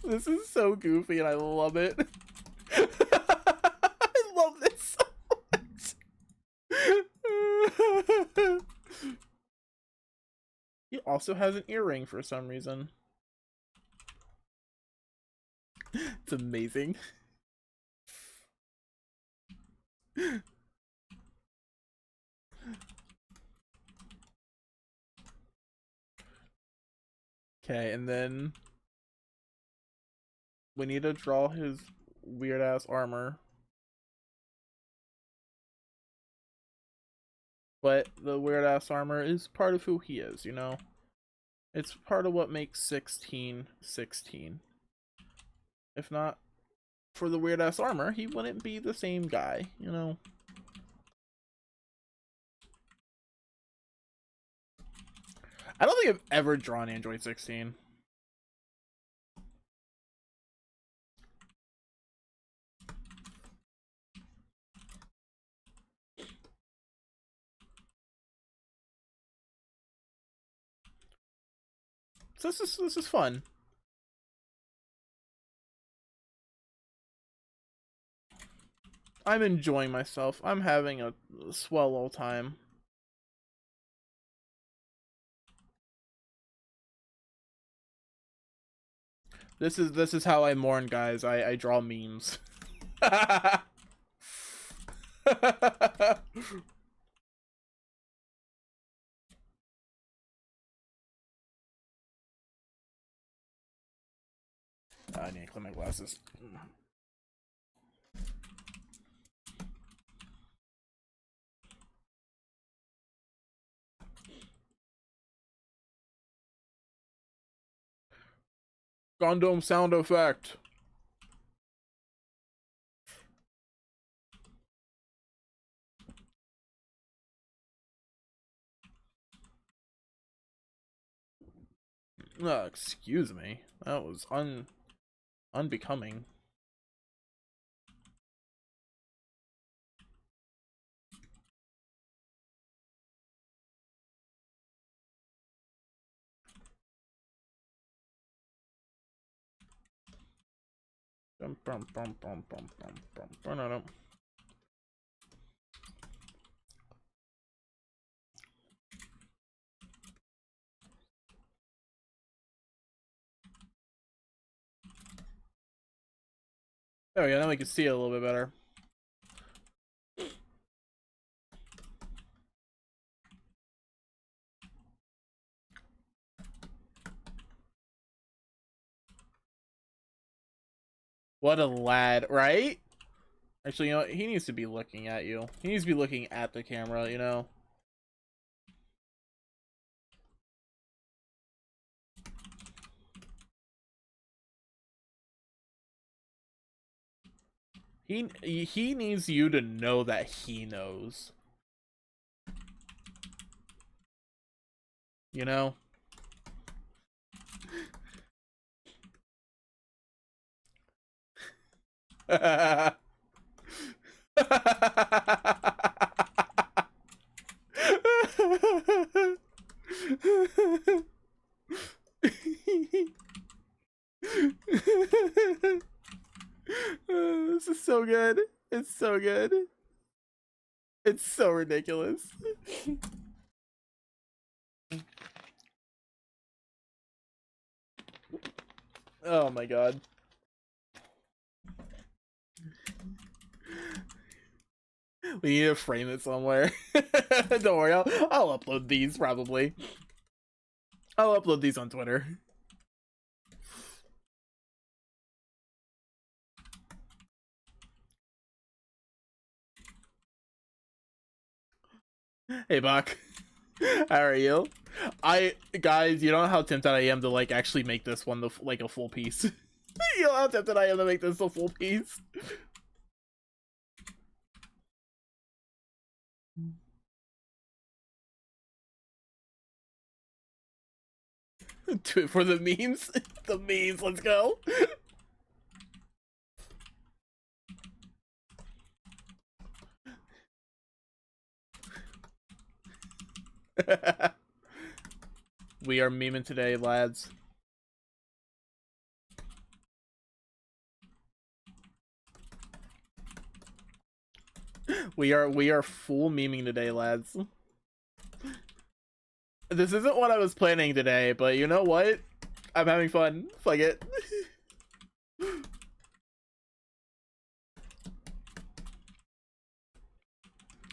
This is so goofy and I love it. I love this so much. He also has an earring for some reason. It's amazing. Okay, and then we need to draw his weird ass armor. But the weird ass armor is part of who he is, you know? It's part of what makes 16 16. If not for the weird ass armor, he wouldn't be the same guy, you know? I don't think I've ever drawn Android 16. So this is fun. I'm enjoying myself. I'm having a swell old time. This is how I mourn, guys. I draw memes. I need to clean my glasses. Gundam sound effect. Excuse me. That was unbecoming. Oh yeah, now we can see it a little bit better. What a lad, right? Actually, you know, he needs to be looking at you. He needs to be looking at the camera, you know? He needs you to know that he knows. You know? This is so good. It's so good. It's so ridiculous. Oh my god. We need to frame it somewhere. Don't worry, I'll upload these probably. I'll upload these on Twitter. Hey Bach. How are you? Guys, you know how tempted I am to like actually make this one like a full piece. You know how tempted I am to make this a full piece. Do it for the memes. The memes, let's go. We are memeing today, lads. We are full memeing today, lads. This isn't what I was planning today, but you know what? I'm having fun. Fuck it.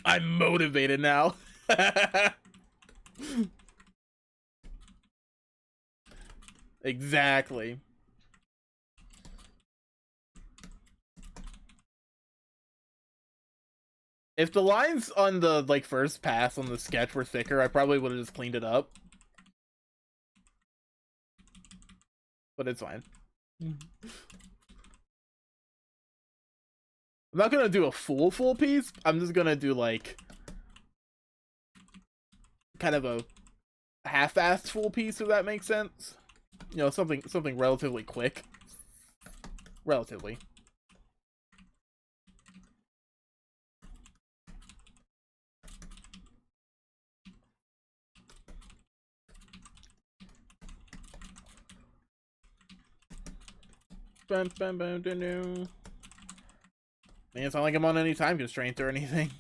I'm motivated now. Exactly. If the lines on the like first pass on the sketch were thicker, I probably would have just cleaned it up. but it's fine. I'm not gonna do a full piece. I'm just gonna do like kind of a half-assed full piece, if that makes sense. You know, something relatively quick. Relatively. Bam, bam, bam, doo, doo. Man, it's not like I'm on any time constraint or anything.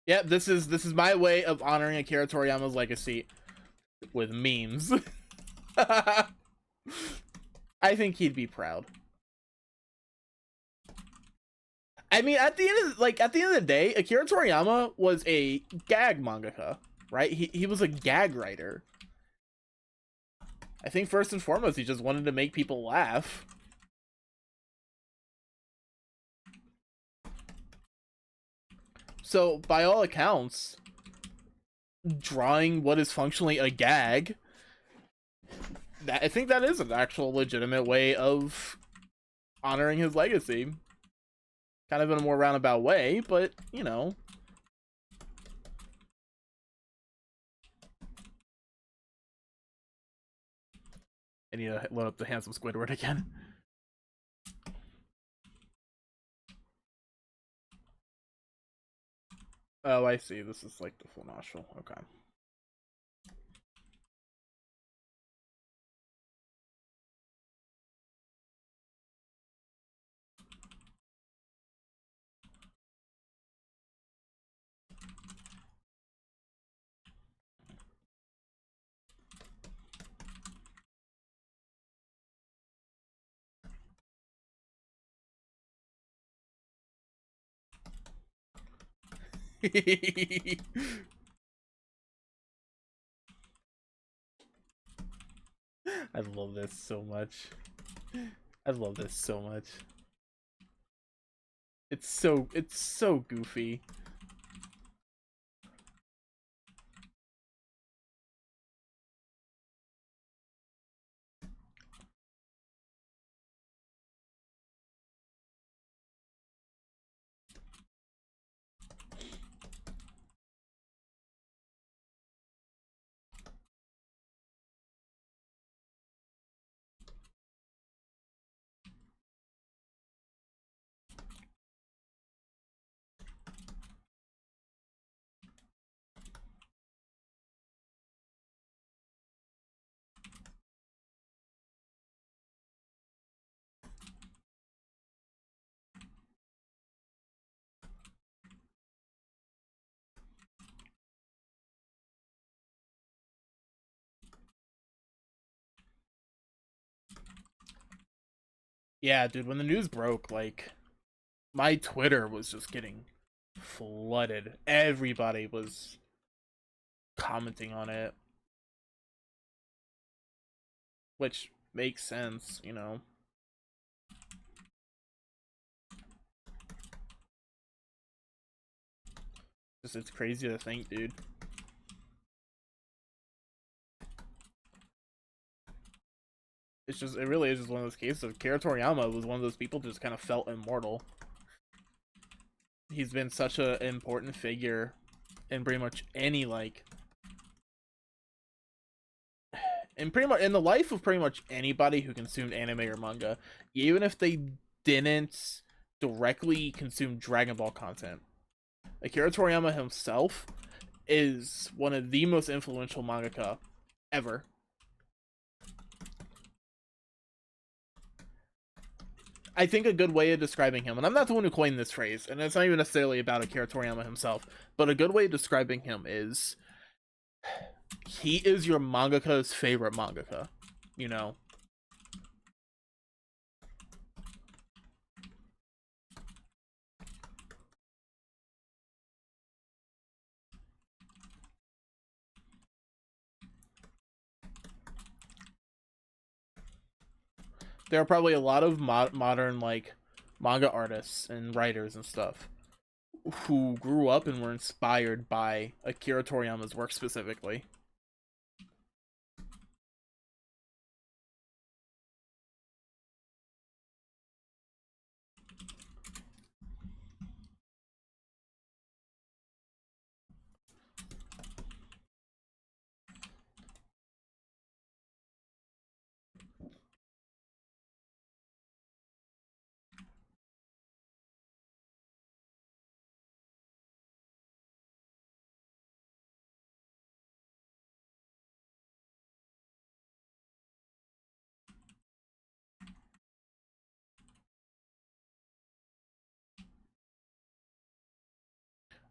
Yeah, this is my way of honoring Akira Toriyama's legacy with memes. I think he'd be proud. I mean, at the end of the day, Akira Toriyama was a gag mangaka, right? He was a gag writer. I think first and foremost, he just wanted to make people laugh. So, by all accounts, drawing what is functionally a gag, I think that is an actual legitimate way of honoring his legacy. Kind of in a more roundabout way, but, you know. I need to load up the handsome Squidward again. Oh, I see. This is like the full nostril. Okay. I love this so much. I love this so much. It's so goofy. Yeah, dude, when the news broke, like, my Twitter was just getting flooded. Everybody was commenting on it. Which makes sense, you know. Just, it's crazy to think, dude. It's just, it really is just one of those cases of Akira Toriyama was one of those people just kind of felt immortal. He's been such an important figure in pretty much any, like, in the life of pretty much anybody who consumed anime or manga, even if they didn't directly consume Dragon Ball content. Akira Toriyama himself is one of the most influential mangaka ever. I think a good way of describing him, and I'm not the one who coined this phrase, and it's not even necessarily about Akira Toriyama himself, but a good way of describing him is he is your mangaka's favorite mangaka, you know? There are probably a lot of modern like manga artists and writers and stuff who grew up and were inspired by Akira Toriyama's work specifically.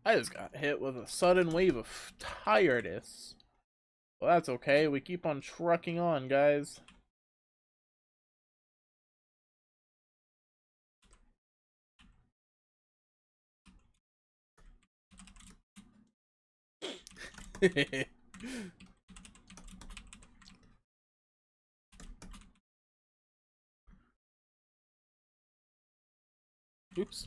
I just got hit with a sudden wave of tiredness. Well, that's okay. We keep on trucking on, guys. Oops.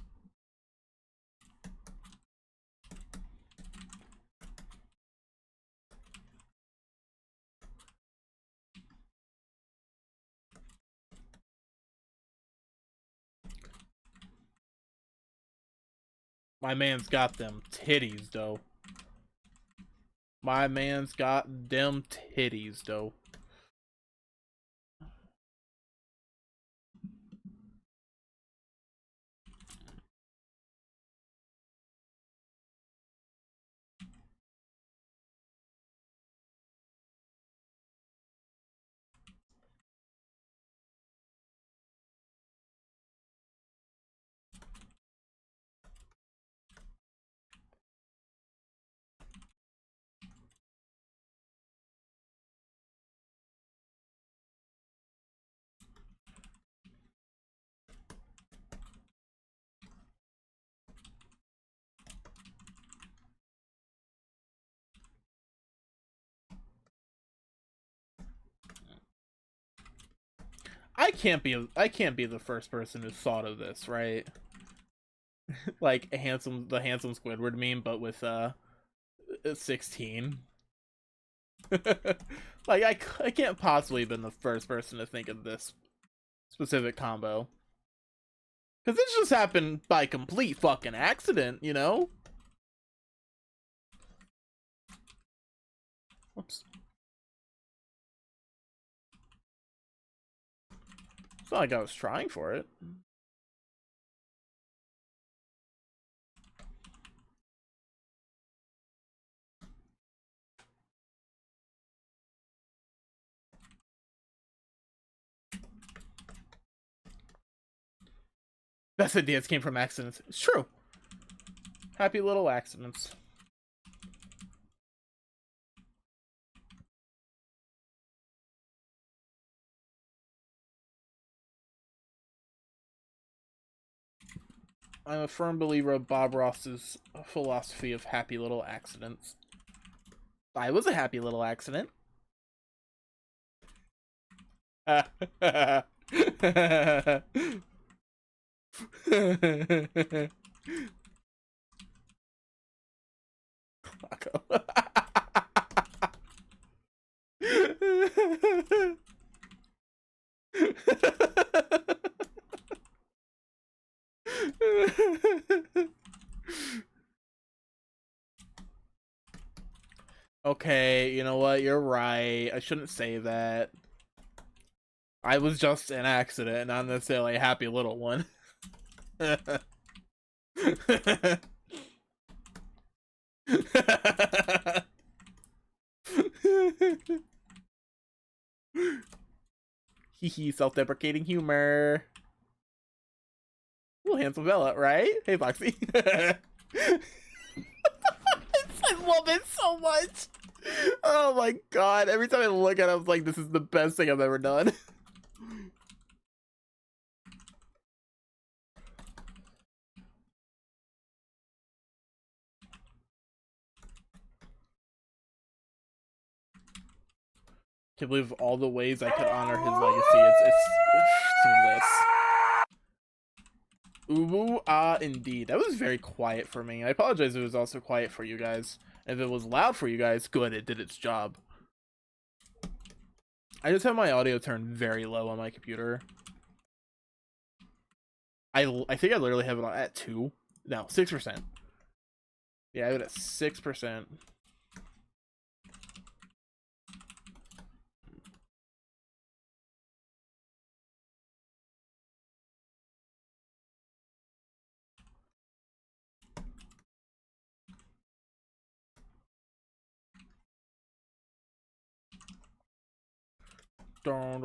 My man's got them titties, though. My man's got them titties, though. I can't be the first person who thought of this, right? Like the handsome Squidward meme, but with 16. Like I can't possibly have been the first person to think of this specific combo. Cause this just happened by complete fucking accident, you know? Whoops. It's not like I was trying for it. Best ideas came from accidents. It's true. Happy little accidents. I'm a firm believer of Bob Ross's philosophy of happy little accidents. I was a happy little accident. Okay, you know what? You're right. I shouldn't say that. I was just an accident, not necessarily a happy little one. Hee self-deprecating humor. Ooh, handsome Bella, right? Hey, Foxy. I love it so much. Oh my god. Every time I look at it, I'm like, this is the best thing I've ever done. Can't believe all the ways I could honor his legacy. It's through this. Ooh, ah, indeed. That was very quiet for me. I apologize if it was also quiet for you guys. If it was loud for you guys, good, it did its job. I just have my audio turned very low on my computer. I think I literally have it on at 2. No, 6%. Yeah, I have it at 6%. Don't.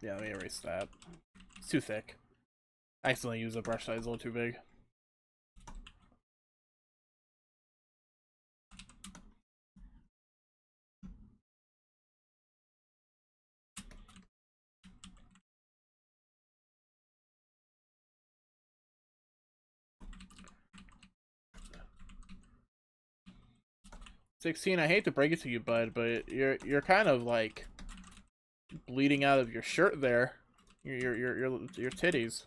Yeah, let me erase that. It's too thick. I accidentally used the brush size a little too big. $16, I hate to break it to you, bud, but you're kind of like bleeding out of your shirt there. Your titties.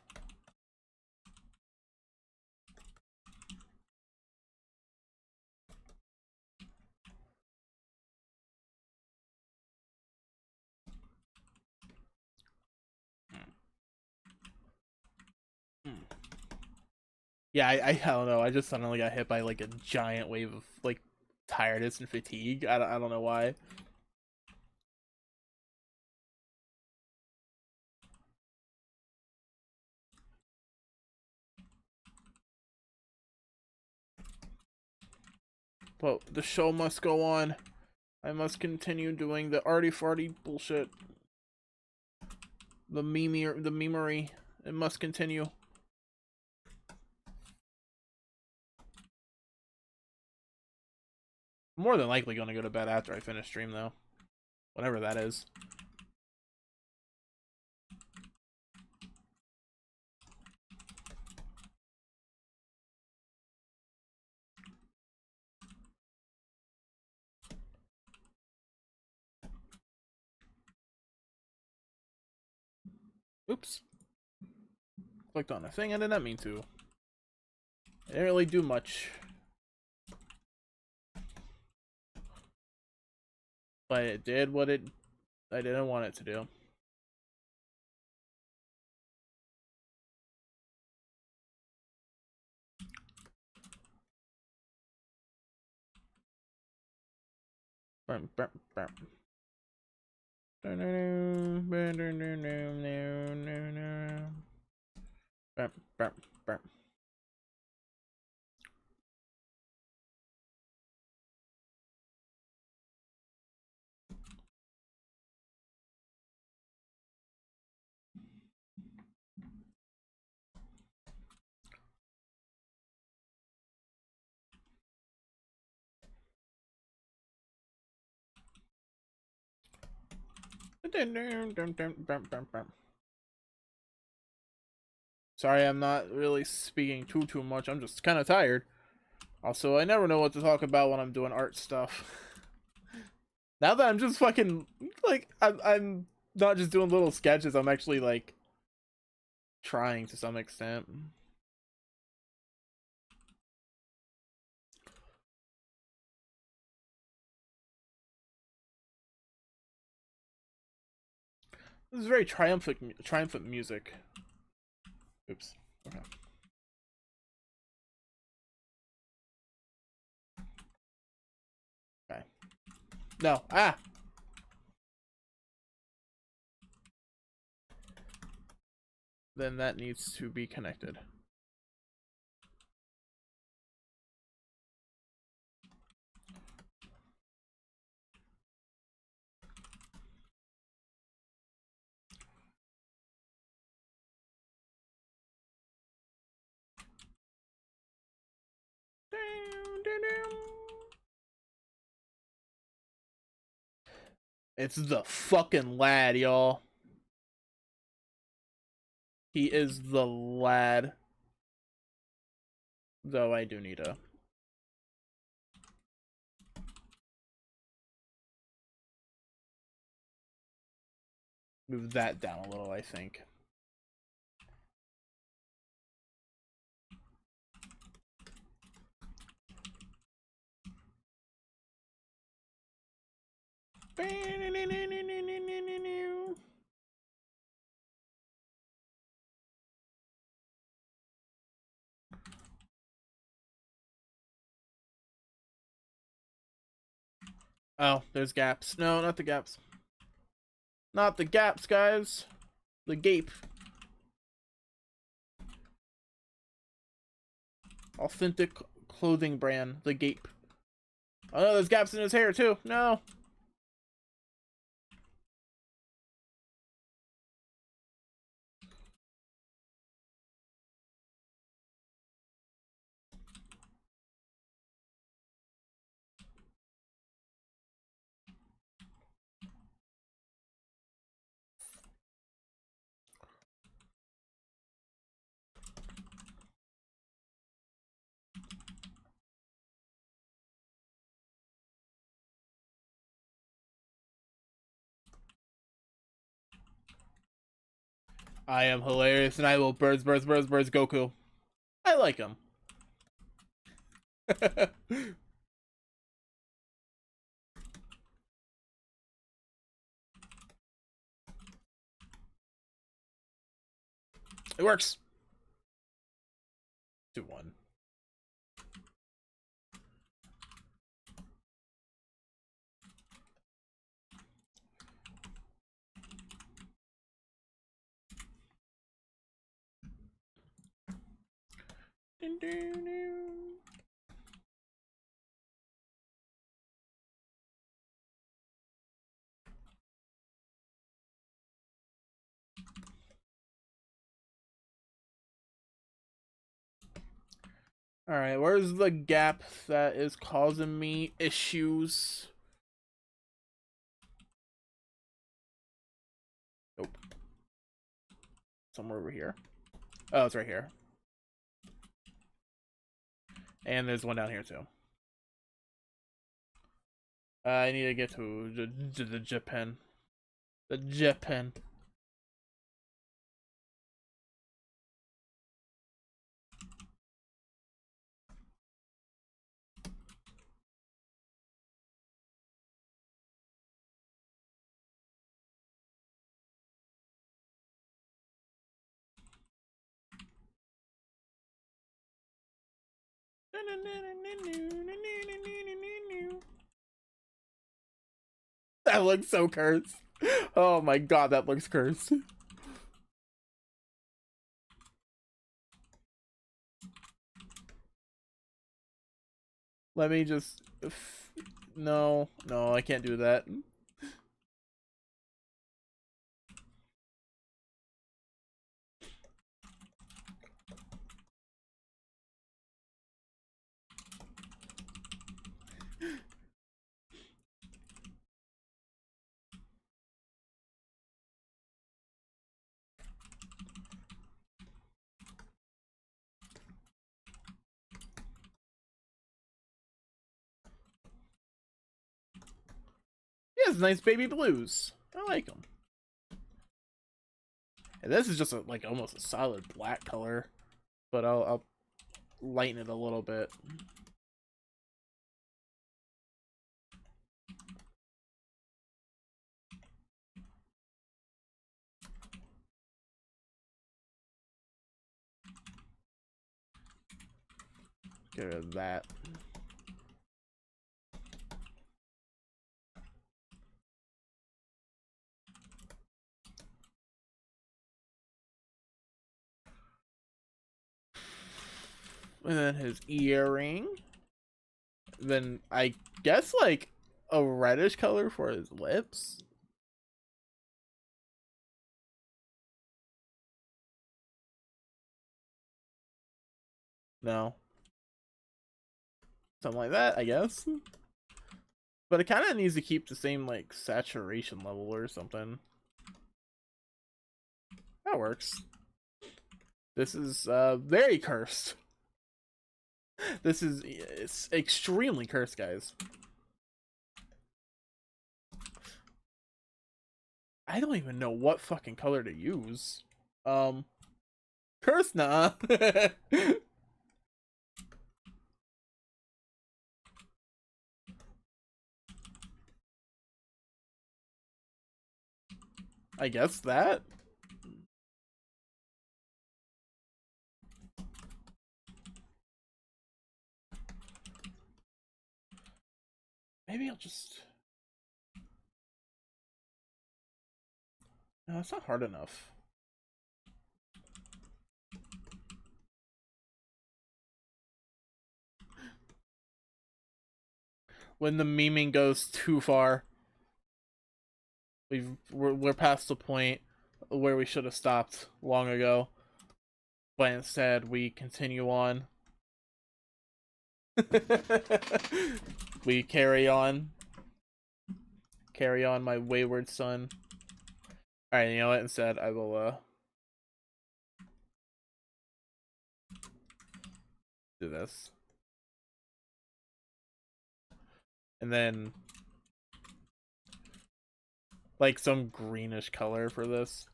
Yeah, I don't know. I just suddenly got hit by like a giant wave of like tiredness and fatigue. I don't know why. But the show must go on. I must continue doing the arty farty bullshit. The memery. It must continue. I'm more than likely gonna go to bed after I finish stream though. Whatever that is. Oops. Clicked on a thing I did not mean to. I didn't really do much. But it did what I didn't want it to do. Sorry, I'm not really speaking too much. I'm just kind of tired. Also, I never know what to talk about when I'm doing art stuff. Now that I'm just fucking like I'm not just doing little sketches. I'm actually like trying to some extent. This is very triumphant music. Oops. Okay. Okay. No. Ah. Then that needs to be connected. It's the fucking lad, y'all. He is the lad. Though I do need to move that down a little, I think. Oh, there's gaps. No, not the gaps. Not the gaps, guys. The gape. Authentic clothing brand. The gape. Oh no, there's gaps in his hair too. No. I am hilarious and I will birds Goku. I like him. It works. 2-1. Alright, where's the gap that is causing me issues? Nope. Somewhere over here. Oh, it's right here. And there's one down here too. I need to get to the Japan. The Japan. That looks so cursed. Oh my god, that looks cursed. Let me just... No, no, I can't do that. He has nice baby blues. I like them. And this is just like almost a solid black color, but I'll lighten it a little bit. Get rid of that. And then his earring. Then I guess like a reddish color for his lips. No. Something like that, I guess. But it kind of needs to keep the same like saturation level or something. That works. This is very cursed. This is it's extremely cursed, guys. I don't even know what fucking color to use. Curse nah. I guess that. Maybe I'll just. No, it's not hard enough. When the memeing goes too far, we're past the point where we should have stopped long ago, but instead we continue on. We carry on, my wayward son. All right, you know what? Instead, I will do this, and then like some greenish color for this.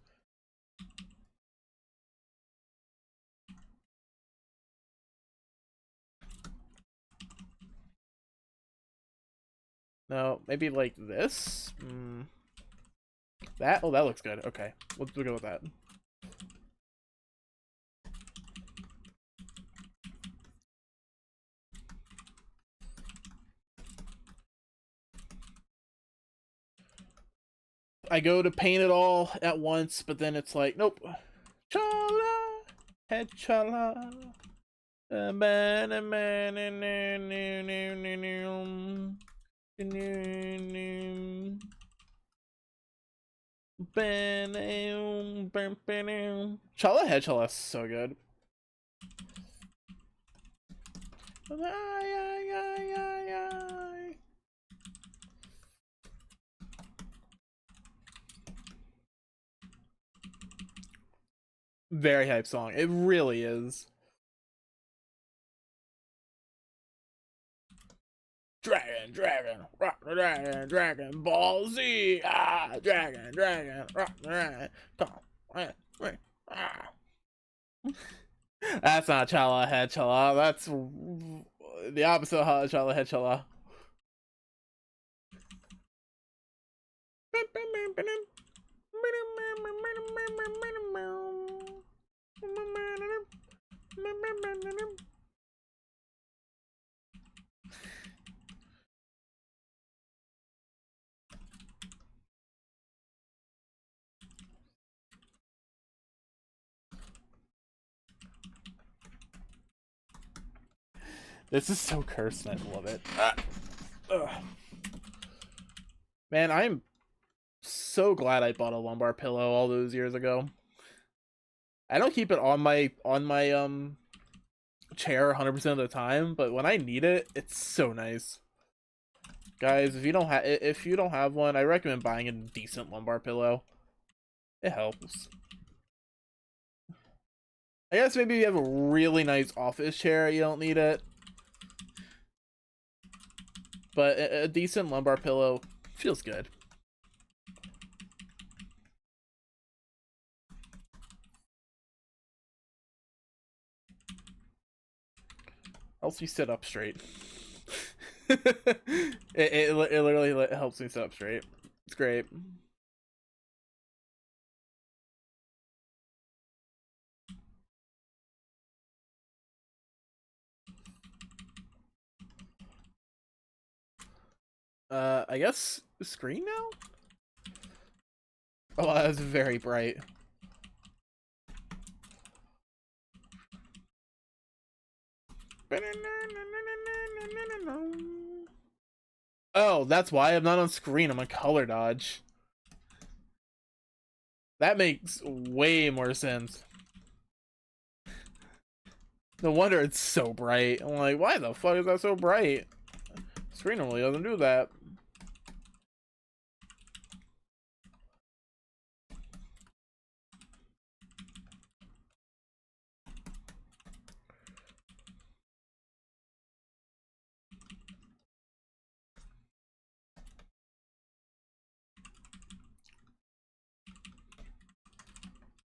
No, maybe like this. That? Oh, that looks good. Okay, we'll go with that. I go to paint it all at once, but then it's like, nope. Chala, head chala. Chala head chala is so good. Very hype song. It really is. Dragon, rock the dragon, Dragon Ball Z, dragon, rock the dragon, come on, ah. That's not Chala Head Chala, that's the opposite of Chala Head Chala. This is so cursed and I love it. Man, I'm so glad I bought a lumbar pillow all those years ago. I don't keep it on my chair 100% of the time, but when I need it, it's so nice. Guys, if you don't have one, I recommend buying a decent lumbar pillow. It helps. I guess maybe if you have a really nice office chair, you don't need it. But a decent lumbar pillow feels good. Helps you sit up straight. it literally helps me sit up straight. It's great. I guess screen now? Oh, that was very bright. Oh, that's why I'm not on screen. I'm on color dodge. That makes way more sense. No wonder it's so bright. I'm like, why the fuck is that so bright? Screen normally doesn't do that.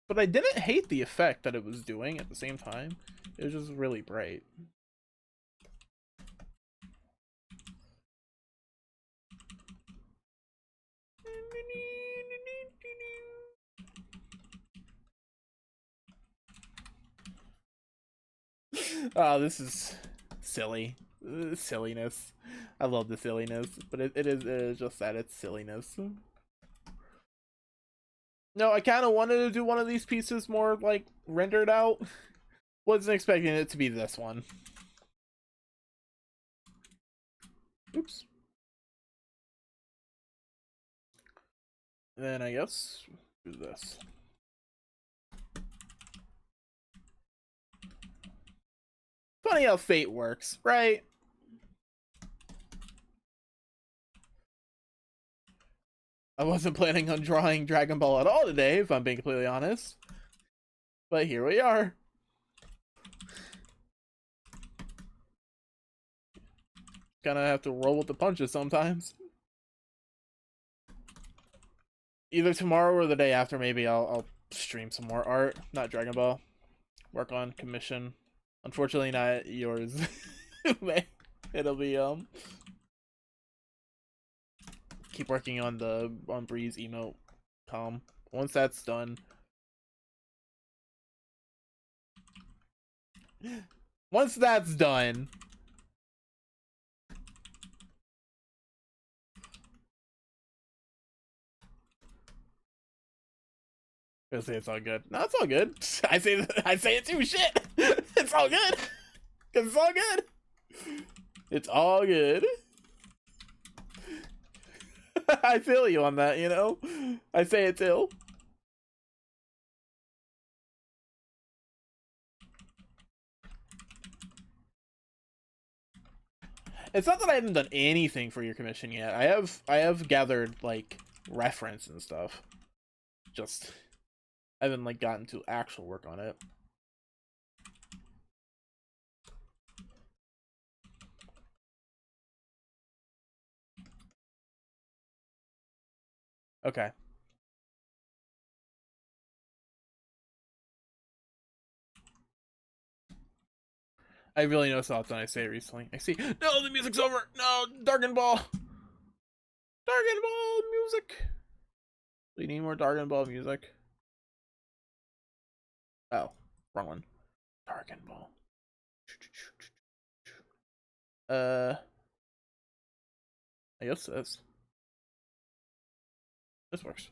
But I didn't hate the effect that it was doing at the same time. It was just really bright. Oh, this is silly. Silliness. I love the silliness, but it is just that it's silliness. No, I kind of wanted to do one of these pieces more like rendered out. Wasn't expecting it to be this one. Oops. Then I guess do this. Funny how fate works, right? I wasn't planning on drawing Dragon Ball at all today, if I'm being completely honest. But here we are. Kind of have to roll with the punches sometimes. Either tomorrow or the day after, maybe I'll stream some more art. Not Dragon Ball. Work on commission. Unfortunately, not yours. It'll be keep working on the Breeze emote com. Once that's done. Once that's done. I say it's all good. No, it's all good. I say it too. Shit, it's all good. It's all good. It's all good. I feel you on that. You know, I say it too. It's not that I haven't done anything for your commission yet. I have gathered like reference and stuff. Just I haven't like gotten to actual work on it. Okay. I really noticed a lot when I say it recently. I see. No, the music's over. No, Dragon Ball. Dragon Ball music. We need more Dragon Ball music. Oh, wrong one. Dragon Ball. I guess this works.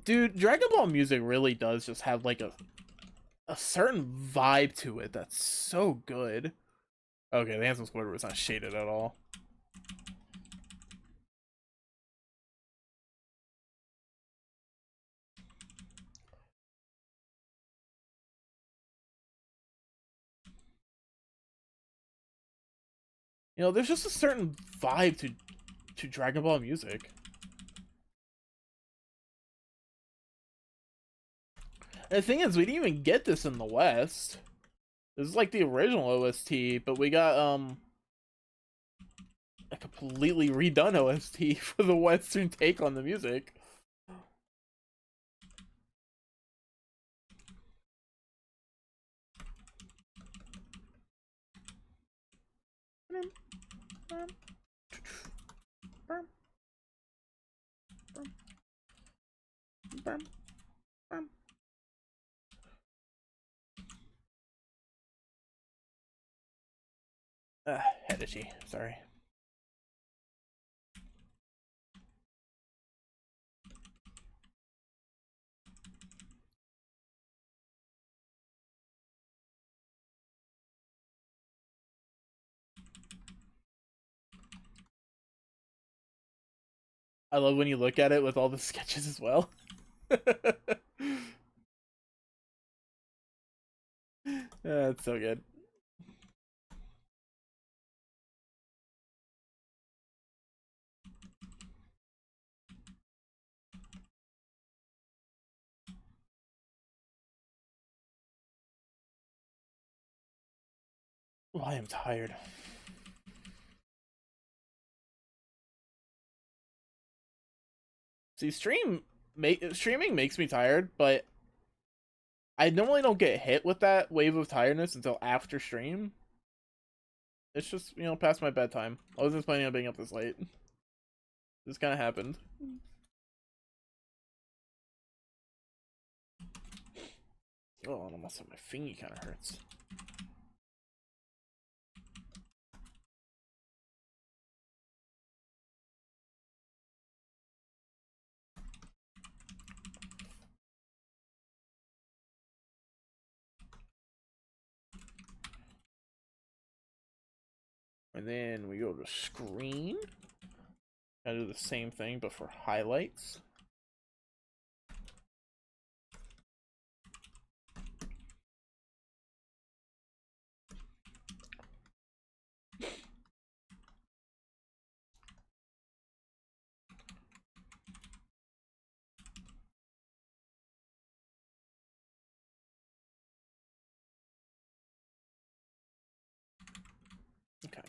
Dude, Dragon Ball music really does just have like a certain vibe to it that's so good. Okay, the Handsome Squidward was not shaded at all. You know, there's just a certain vibe to Dragon Ball music. And the thing is, we didn't even get this in the West. This is like the original OST, but we got a completely redone OST for the Western take on the music. Head itchy, sorry. I love when you look at it with all the sketches as well. It's so good. Oh, I am tired. See, streaming makes me tired, but I normally don't get hit with that wave of tiredness until after stream. It's just, past my bedtime. I wasn't planning on being up this late. This kind of happened. Oh, and almost my fingy kind of hurts. And then we go to screen. I do the same thing, but for highlights. Okay.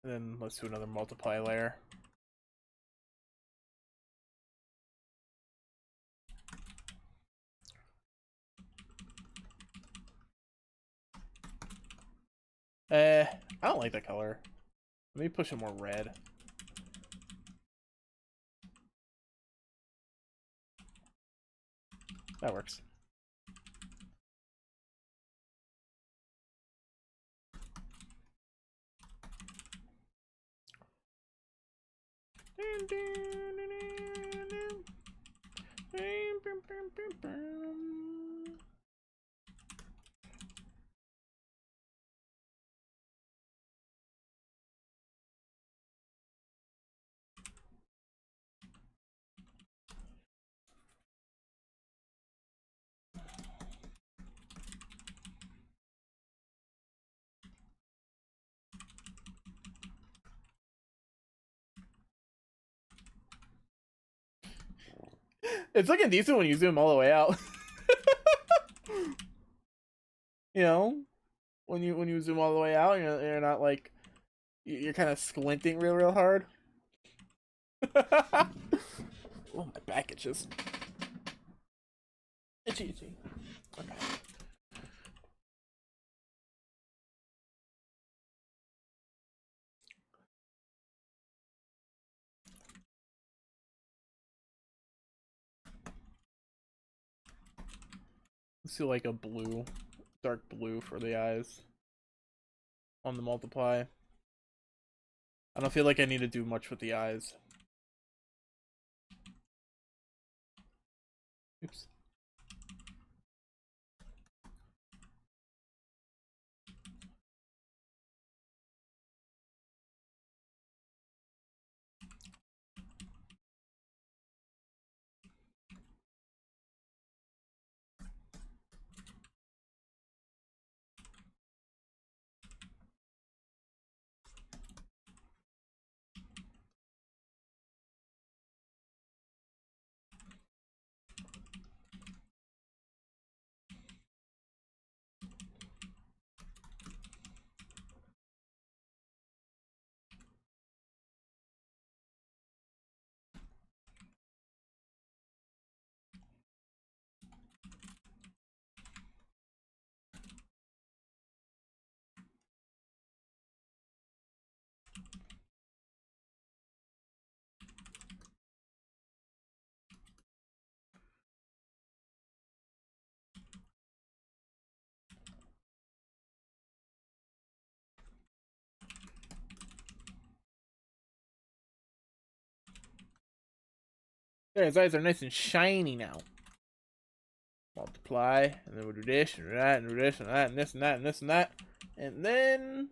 And then let's do another multiply layer. I don't like that color. Let me push it more red. That works. It's looking decent when you zoom all the way out. When you zoom all the way out, you're not like you're kind of squinting real hard. Oh, my back itches. Itchy. Okay. Let's do like a blue, dark blue for the eyes on the multiply. I don't feel like I need to do much with the eyes. Oops. There, his eyes are nice and shiny now. Multiply, and then we'll do this, and that, and do this, and that, and this, and that, and this, and that. And then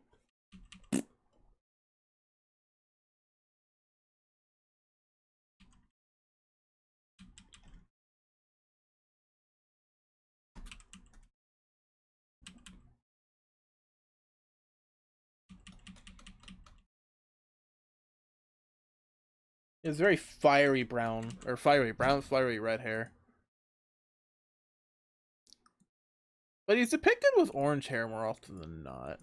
It's very fiery brown, or fiery brown, fiery red hair. But he's depicted with orange hair more often than not.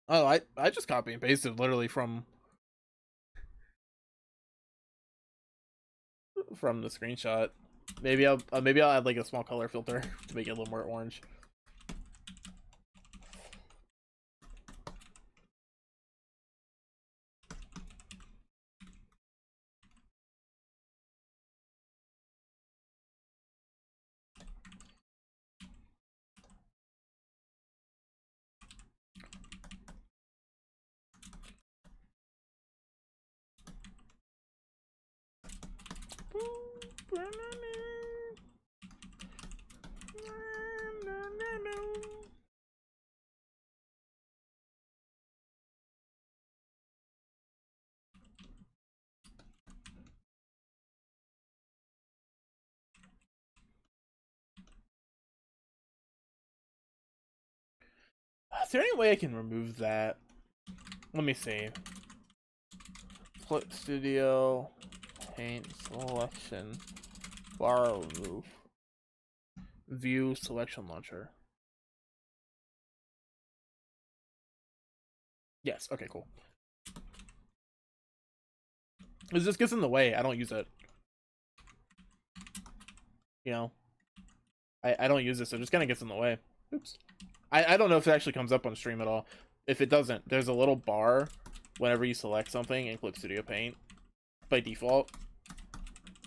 Oh, I just copy and pasted literally from the screenshot. Maybe I'll add like a small color filter to make it a little more orange. Is there any way I can remove that? Let me see. Flip Studio, Paint Selection, Bar Remove, View Selection Launcher. Yes, okay, cool. It just gets in the way. I don't use it. You know? I don't use it, so it just kind of gets in the way. Oops. I don't know if it actually comes up on stream at all. If it doesn't, there's a little bar whenever you select something in Clip Studio Paint by default.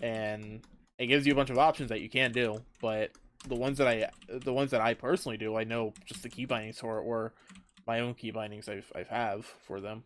And it gives you a bunch of options that you can do, but the ones that I personally do, I know just the key bindings for it, or my own key bindings I have for them.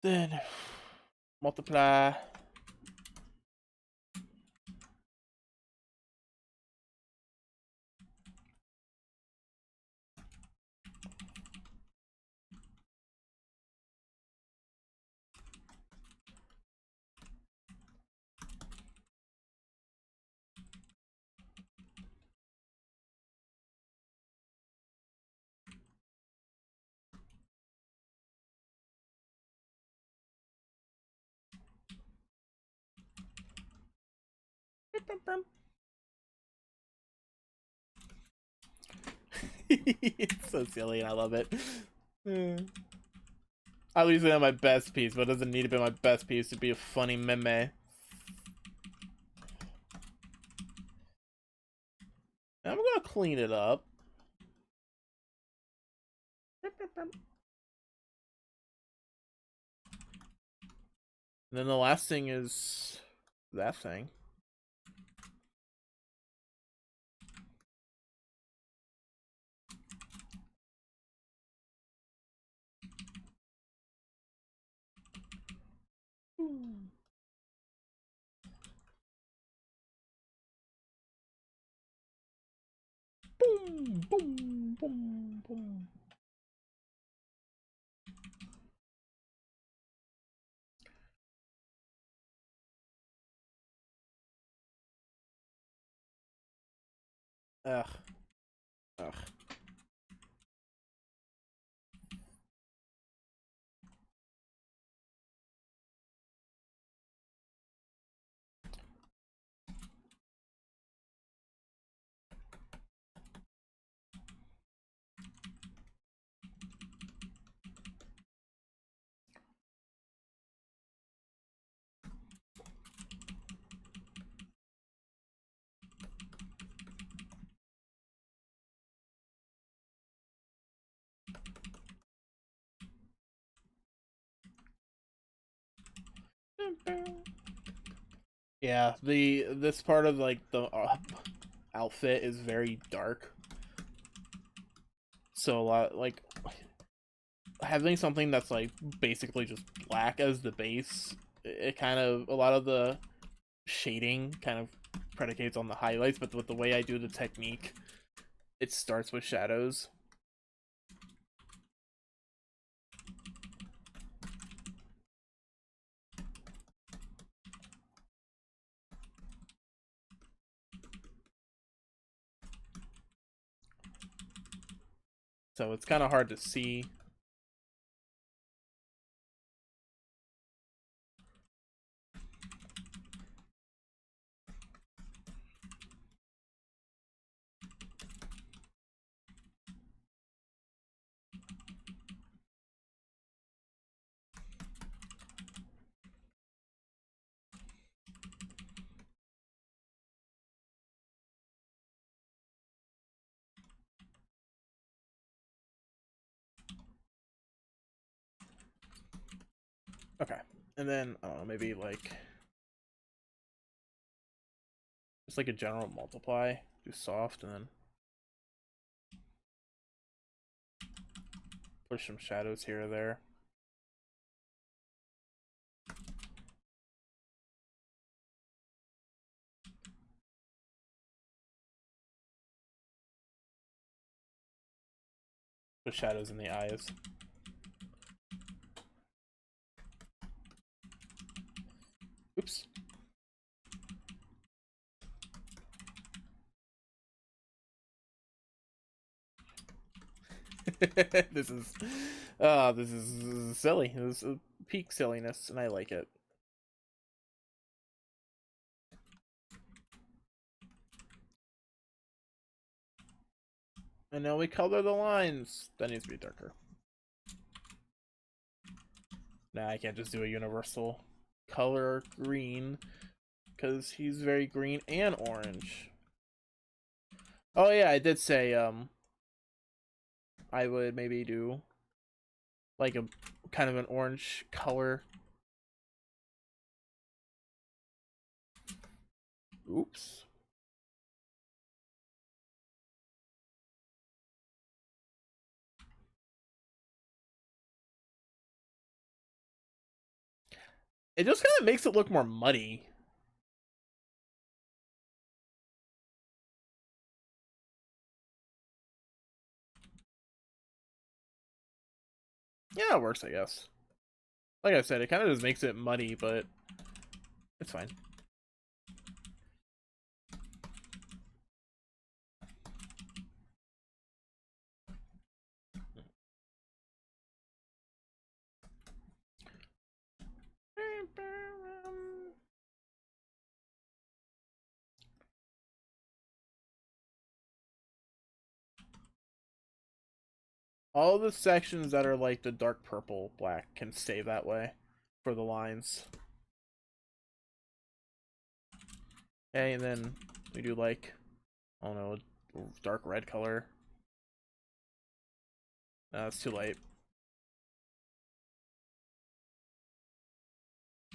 Then multiply. It's so silly and I love it. I usually have my best piece, but it doesn't need to be my best piece to be a funny meme. I'm gonna clean it up. And then the last thing is that thing. Boom, boom, boom, boom. Ugh. Ugh. Yeah, this part of like the outfit is very dark. So a lot like having something that's like basically just black as the base, it kind of, a lot of the shading kind of predicates on the highlights, but with the way I do the technique, it starts with shadows. So it's kind of hard to see. Okay, and then I don't know, maybe like just like a general multiply, do soft, and then push some shadows here or there. Put shadows in the eyes. Oops. this is silly. This is peak silliness, and I like it. And now we color the lines. That needs to be darker. Nah, I can't just do a universal color green because he's very green and orange. Oh yeah, I did say I would maybe do like a kind of an orange color. Oops. It just kind of makes it look more muddy. Yeah, it works, I guess. Like I said, it kind of just makes it muddy, but it's fine. All the sections that are like the dark purple black can stay that way for the lines. Okay, and then we do like, I don't know, dark red color. No, it's too light.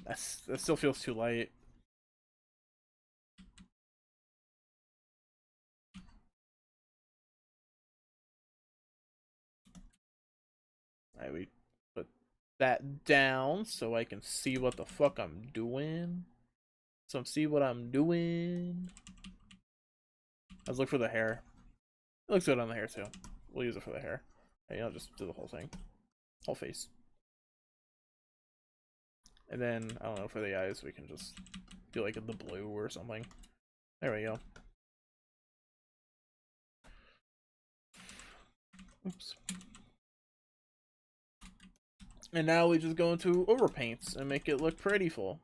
That still feels too light. Alright, we put that down so I can see what the fuck I'm doing. So see what I'm doing. Let's look for the hair. It looks good on the hair too. We'll use it for the hair. Hey, I'll just do the whole thing. Whole face. And then, I don't know, for the eyes, we can just do like the blue or something. There we go. Oops. And now we just go into overpaints and make it look prettyful.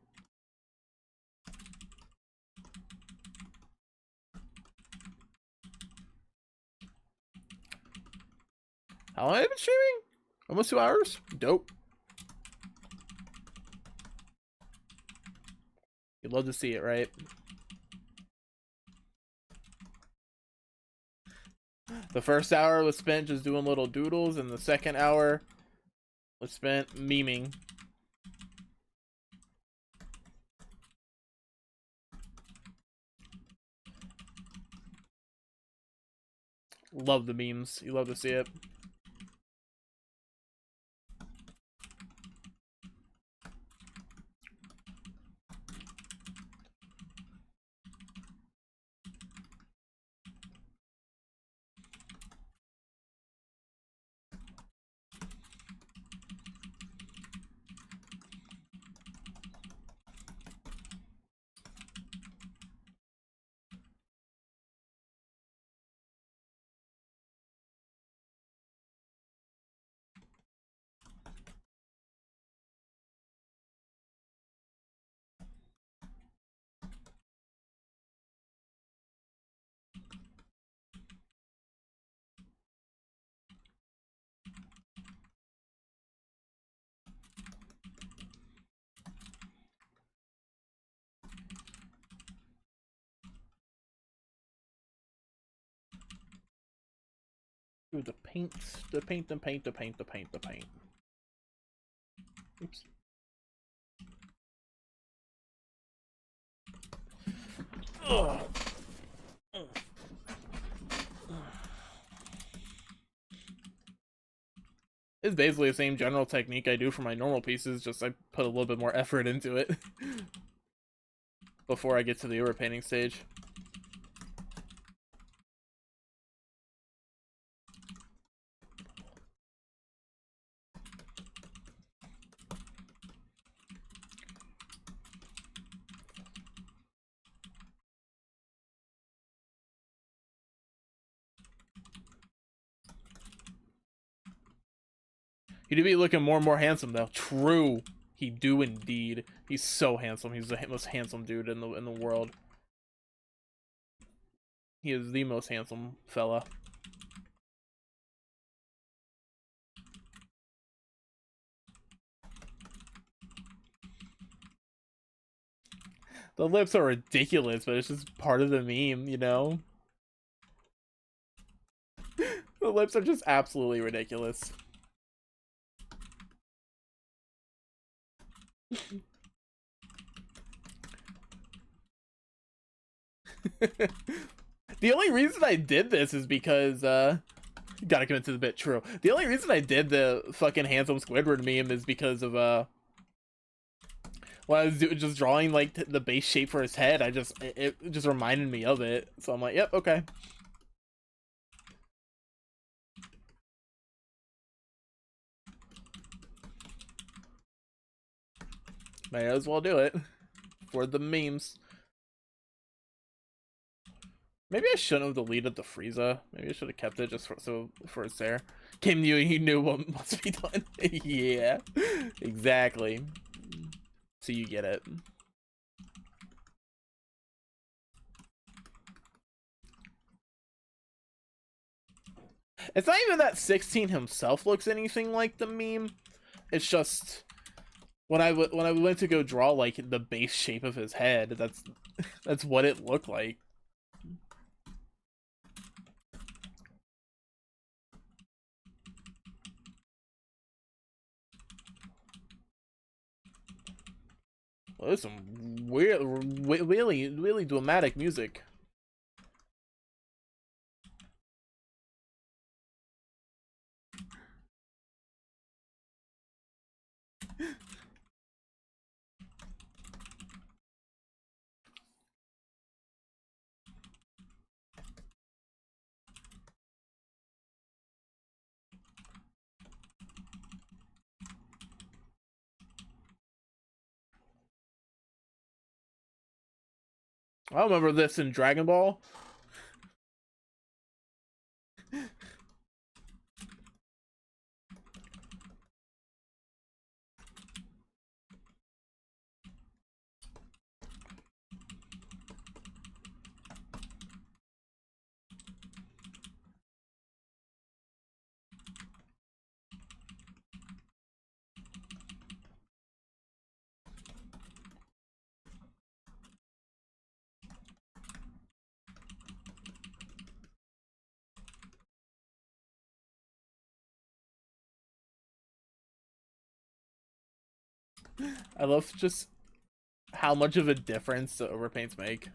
How long have I been streaming? Almost 2 hours? Dope. You'd love to see it, right? The first hour was spent just doing little doodles, and the second hour was spent memeing. Love the memes. You love to see it. Ooh, the paint, the paint, the paint, the paint, the paint, the paint. Oops. Ugh. It's basically the same general technique I do for my normal pieces, just I put a little bit more effort into it before I get to the overpainting stage. He do be looking more and more handsome though. True, he do indeed. He's so handsome. He's the most handsome dude in the world. He is the most handsome fella. The lips are ridiculous, but it's just part of the meme, you know? The lips are just absolutely ridiculous. The only reason I did this is because, gotta commit to the bit, true. The only reason I did the fucking handsome Squidward meme is because of, when I was just drawing, like, the base shape for his head, it just reminded me of it. So I'm like, yep, okay. May as well do it. For the memes. Maybe I shouldn't have deleted the Frieza. Maybe I should have kept it just for it's there. Came to you and you knew what must be done. Yeah, exactly. So you get it. It's not even that 16 himself looks anything like the meme. It's just when I went to go draw like the base shape of his head, that's what it looked like. Well, there's some weird, really dramatic music. I remember this in Dragon Ball. I love just how much of a difference the overpaints make.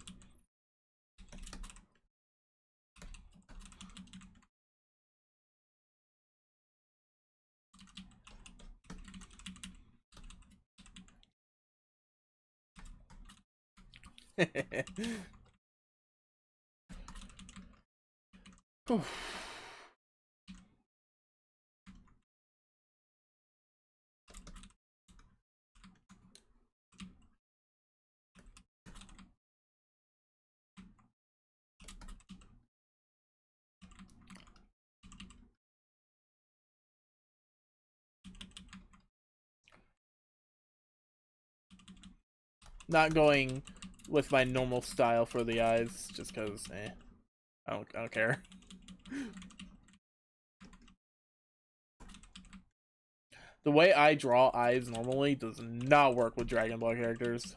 Not going with my normal style for the eyes, just because, I don't care. The way I draw eyes normally does not work with Dragon Ball characters.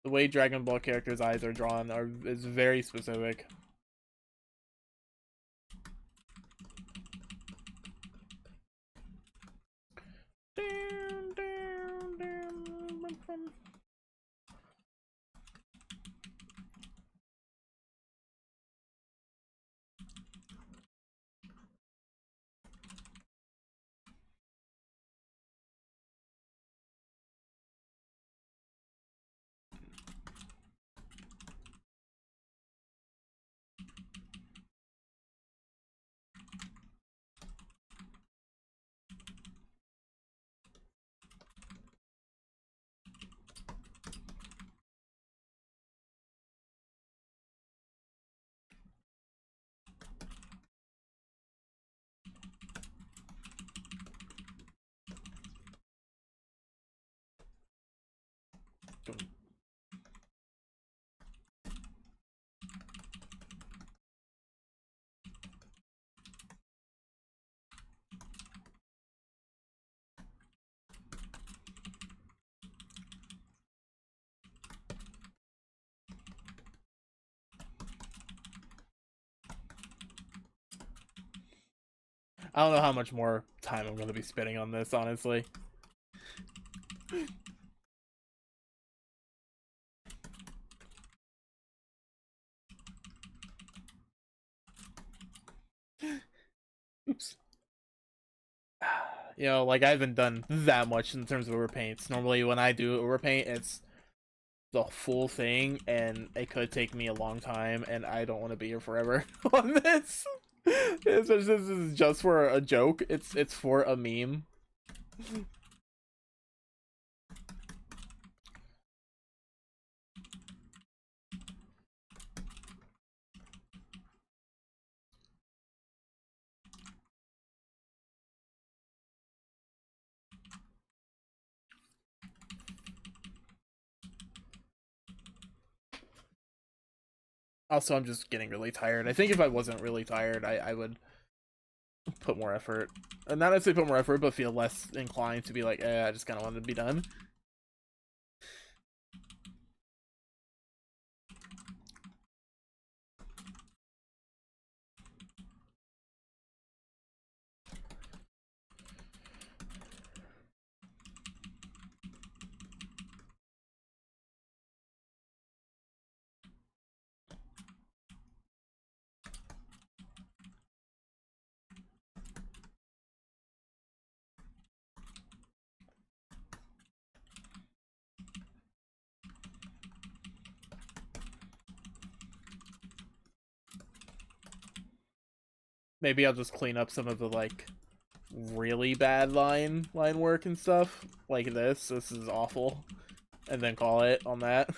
The way Dragon Ball characters' eyes are drawn is very specific. I don't know how much more time I'm going to be spending on this, honestly. Oops. You know, like I haven't done that much in terms of overpaints. Normally when I do overpaint, it's the full thing, and it could take me a long time, and I don't want to be here forever on this. This is just for a joke. It's for a meme. Also, I'm just getting really tired. I think if I wasn't really tired, I would put more effort. Not necessarily put more effort, but feel less inclined to be like, I just kind of wanted to be done. Maybe I'll just clean up some of the like really bad line work and stuff like this. This is awful, and then call it on that.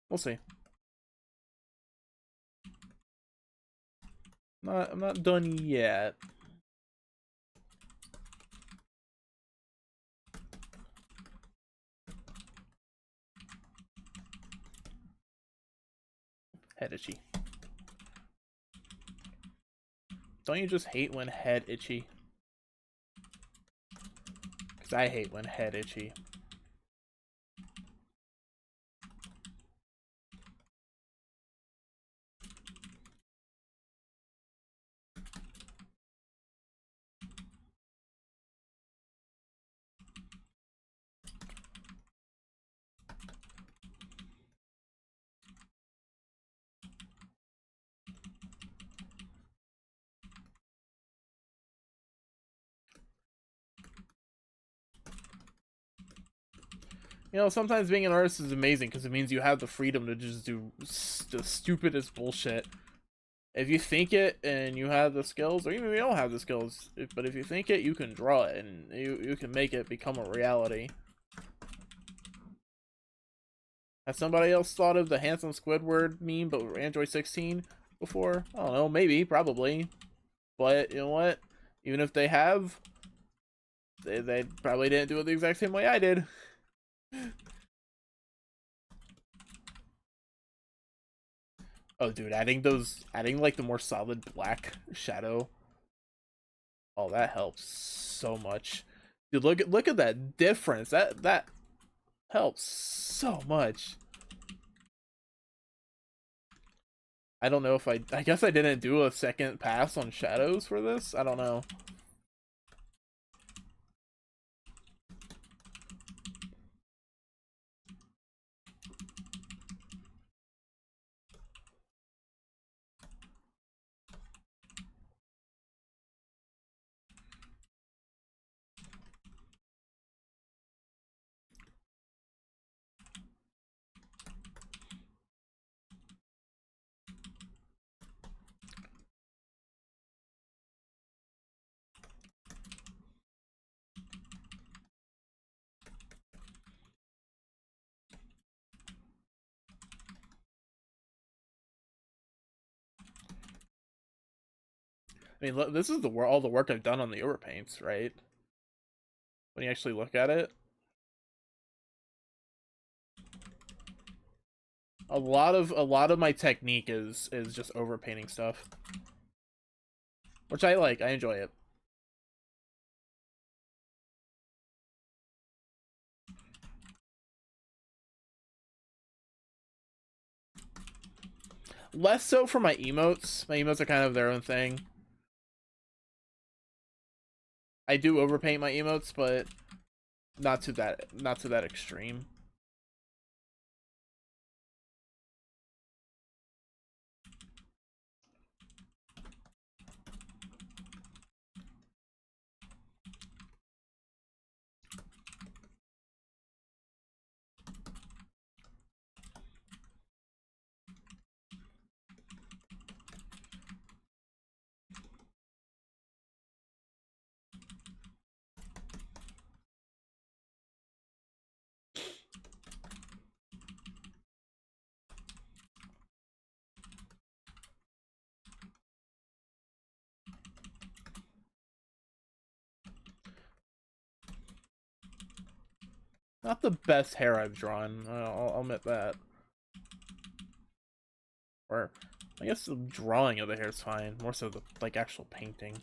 We'll see. I'm not done yet. Head itchy. Don't you just hate when head itchy? Because I hate when head itchy. You know, sometimes being an artist is amazing because it means you have the freedom to just do the stupidest bullshit. If you think it and you have the skills, or even if you don't have the skills, but if you think it, you can draw it and you can make it become a reality. Has somebody else thought of the handsome Squidward meme but with Android 16 before? I don't know, maybe, probably. But you know what? Even if they have, they probably didn't do it the exact same way I did. Oh, dude, adding like the more solid black shadow. Oh, that helps so much. Dude, look at that difference. That helps so much. I don't know if I guess I didn't do a second pass on shadows for this. I don't know. I mean, look, this is all the work I've done on the overpaints, right? When you actually look at it, a lot of my technique is just overpainting stuff, which I like. I enjoy it. Less so for my emotes. My emotes are kind of their own thing. I do overpaint my emotes, but not to that extreme. Not the best hair I've drawn. I'll admit that. Or I guess the drawing of the hair is fine. More so the like actual painting.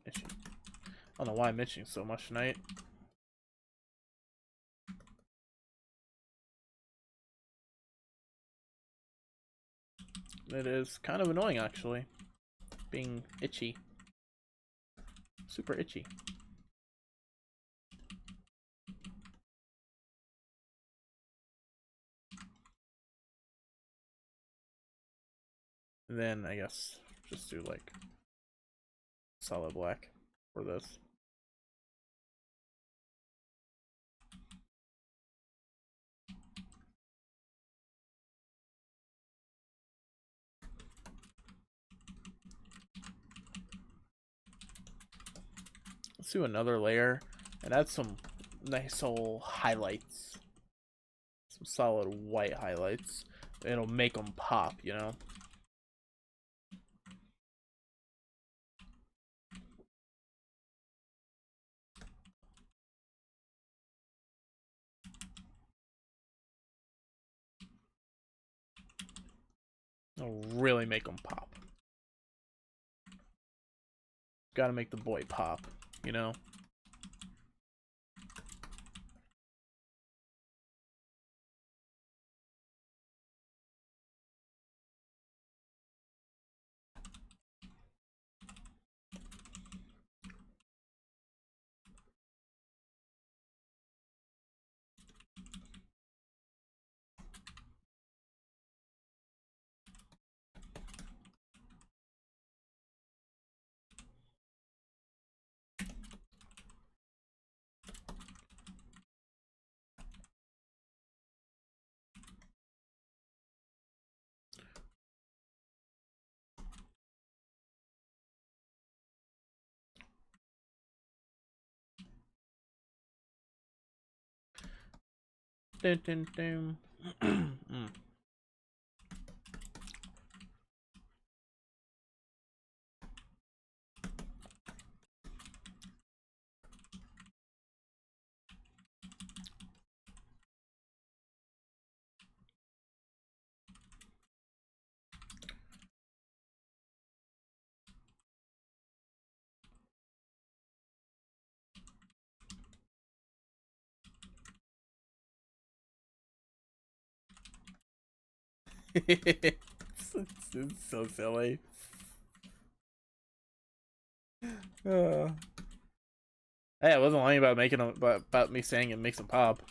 Itchy. I don't know why I'm itching so much tonight. It is kind of annoying actually, being itchy. Super itchy. And then I guess just do like solid black for this. Let's do another layer and add some nice old highlights. Some solid white highlights. It'll make them pop, you know? It'll really make them pop. Gotta make the boy pop, you know? Dun, dun, dun. Mm. It's so silly. Uh. Hey, I wasn't lying about making them, about me saying it makes them pop.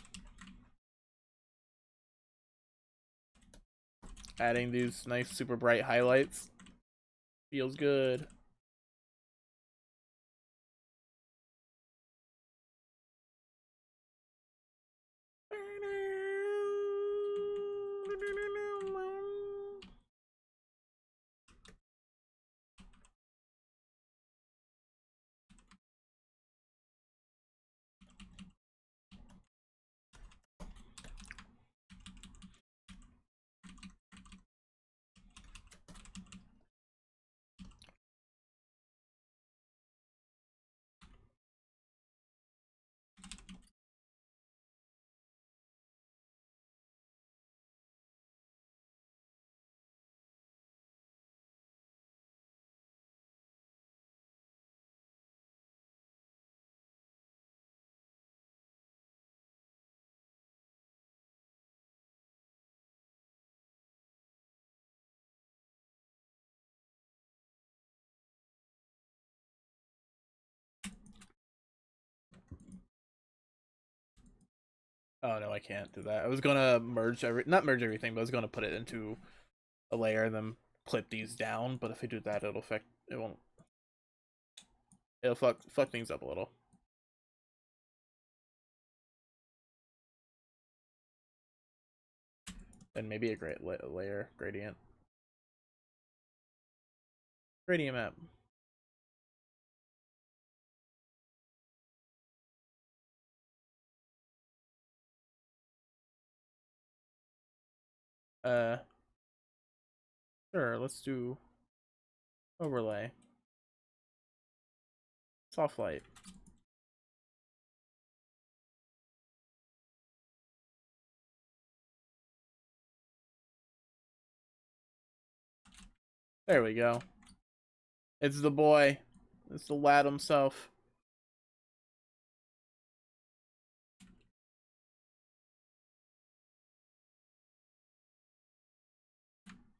Adding these nice, super bright highlights feels good. Oh no, I can't do that. I was gonna not merge everything, but I was gonna put it into a layer and then clip these down. But if I do that, it won't. It'll fuck things up a little. And maybe a great layer gradient map. Uh, sure. Let's do overlay, soft light. There we go. It's the boy. It's the lad himself.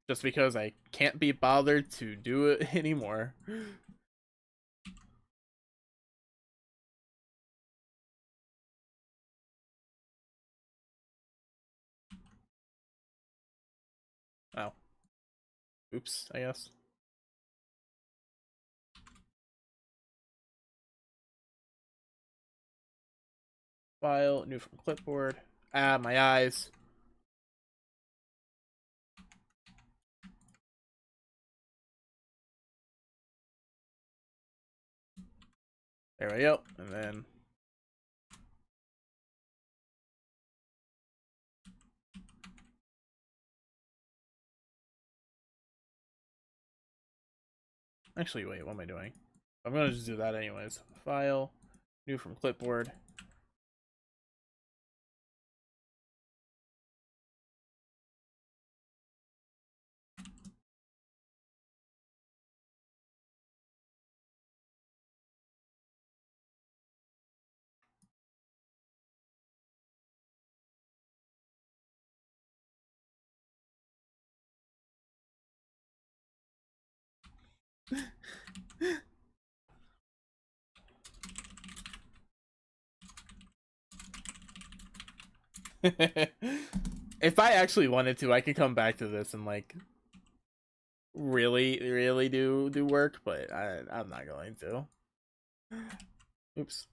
Just because I can't be bothered to do it anymore. Oh. Oops, I guess. File, new from clipboard. Ah, my eyes. There we go. And then actually, wait, what am I doing? I'm gonna just do that anyways. File, new from clipboard. If I actually wanted to, I could come back to this and like really do work, but I'm not going to. Oops.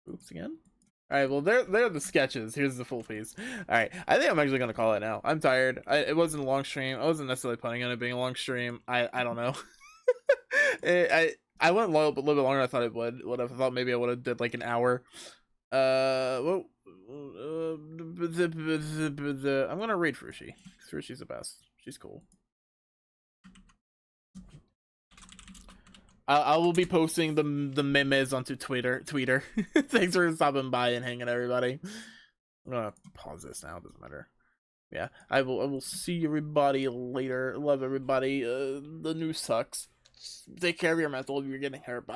Oops again. All right, well, they're the sketches. Here's the full piece. All right, I think I'm actually gonna call it now. I'm tired. It wasn't a long stream. I wasn't necessarily planning on it being a long stream. I don't know. I went a little bit longer than I thought it would. What if I thought maybe I would have did like an hour. Well, I'm gonna raid Frushi. Frushi's the best. She's cool. I will be posting the memes onto Twitter. Thanks for stopping by and hanging, everybody. I'm gonna pause this now. Doesn't matter. Yeah, I will see everybody later. Love everybody. The news sucks. Take care of your mental if you're getting hurt. Bye.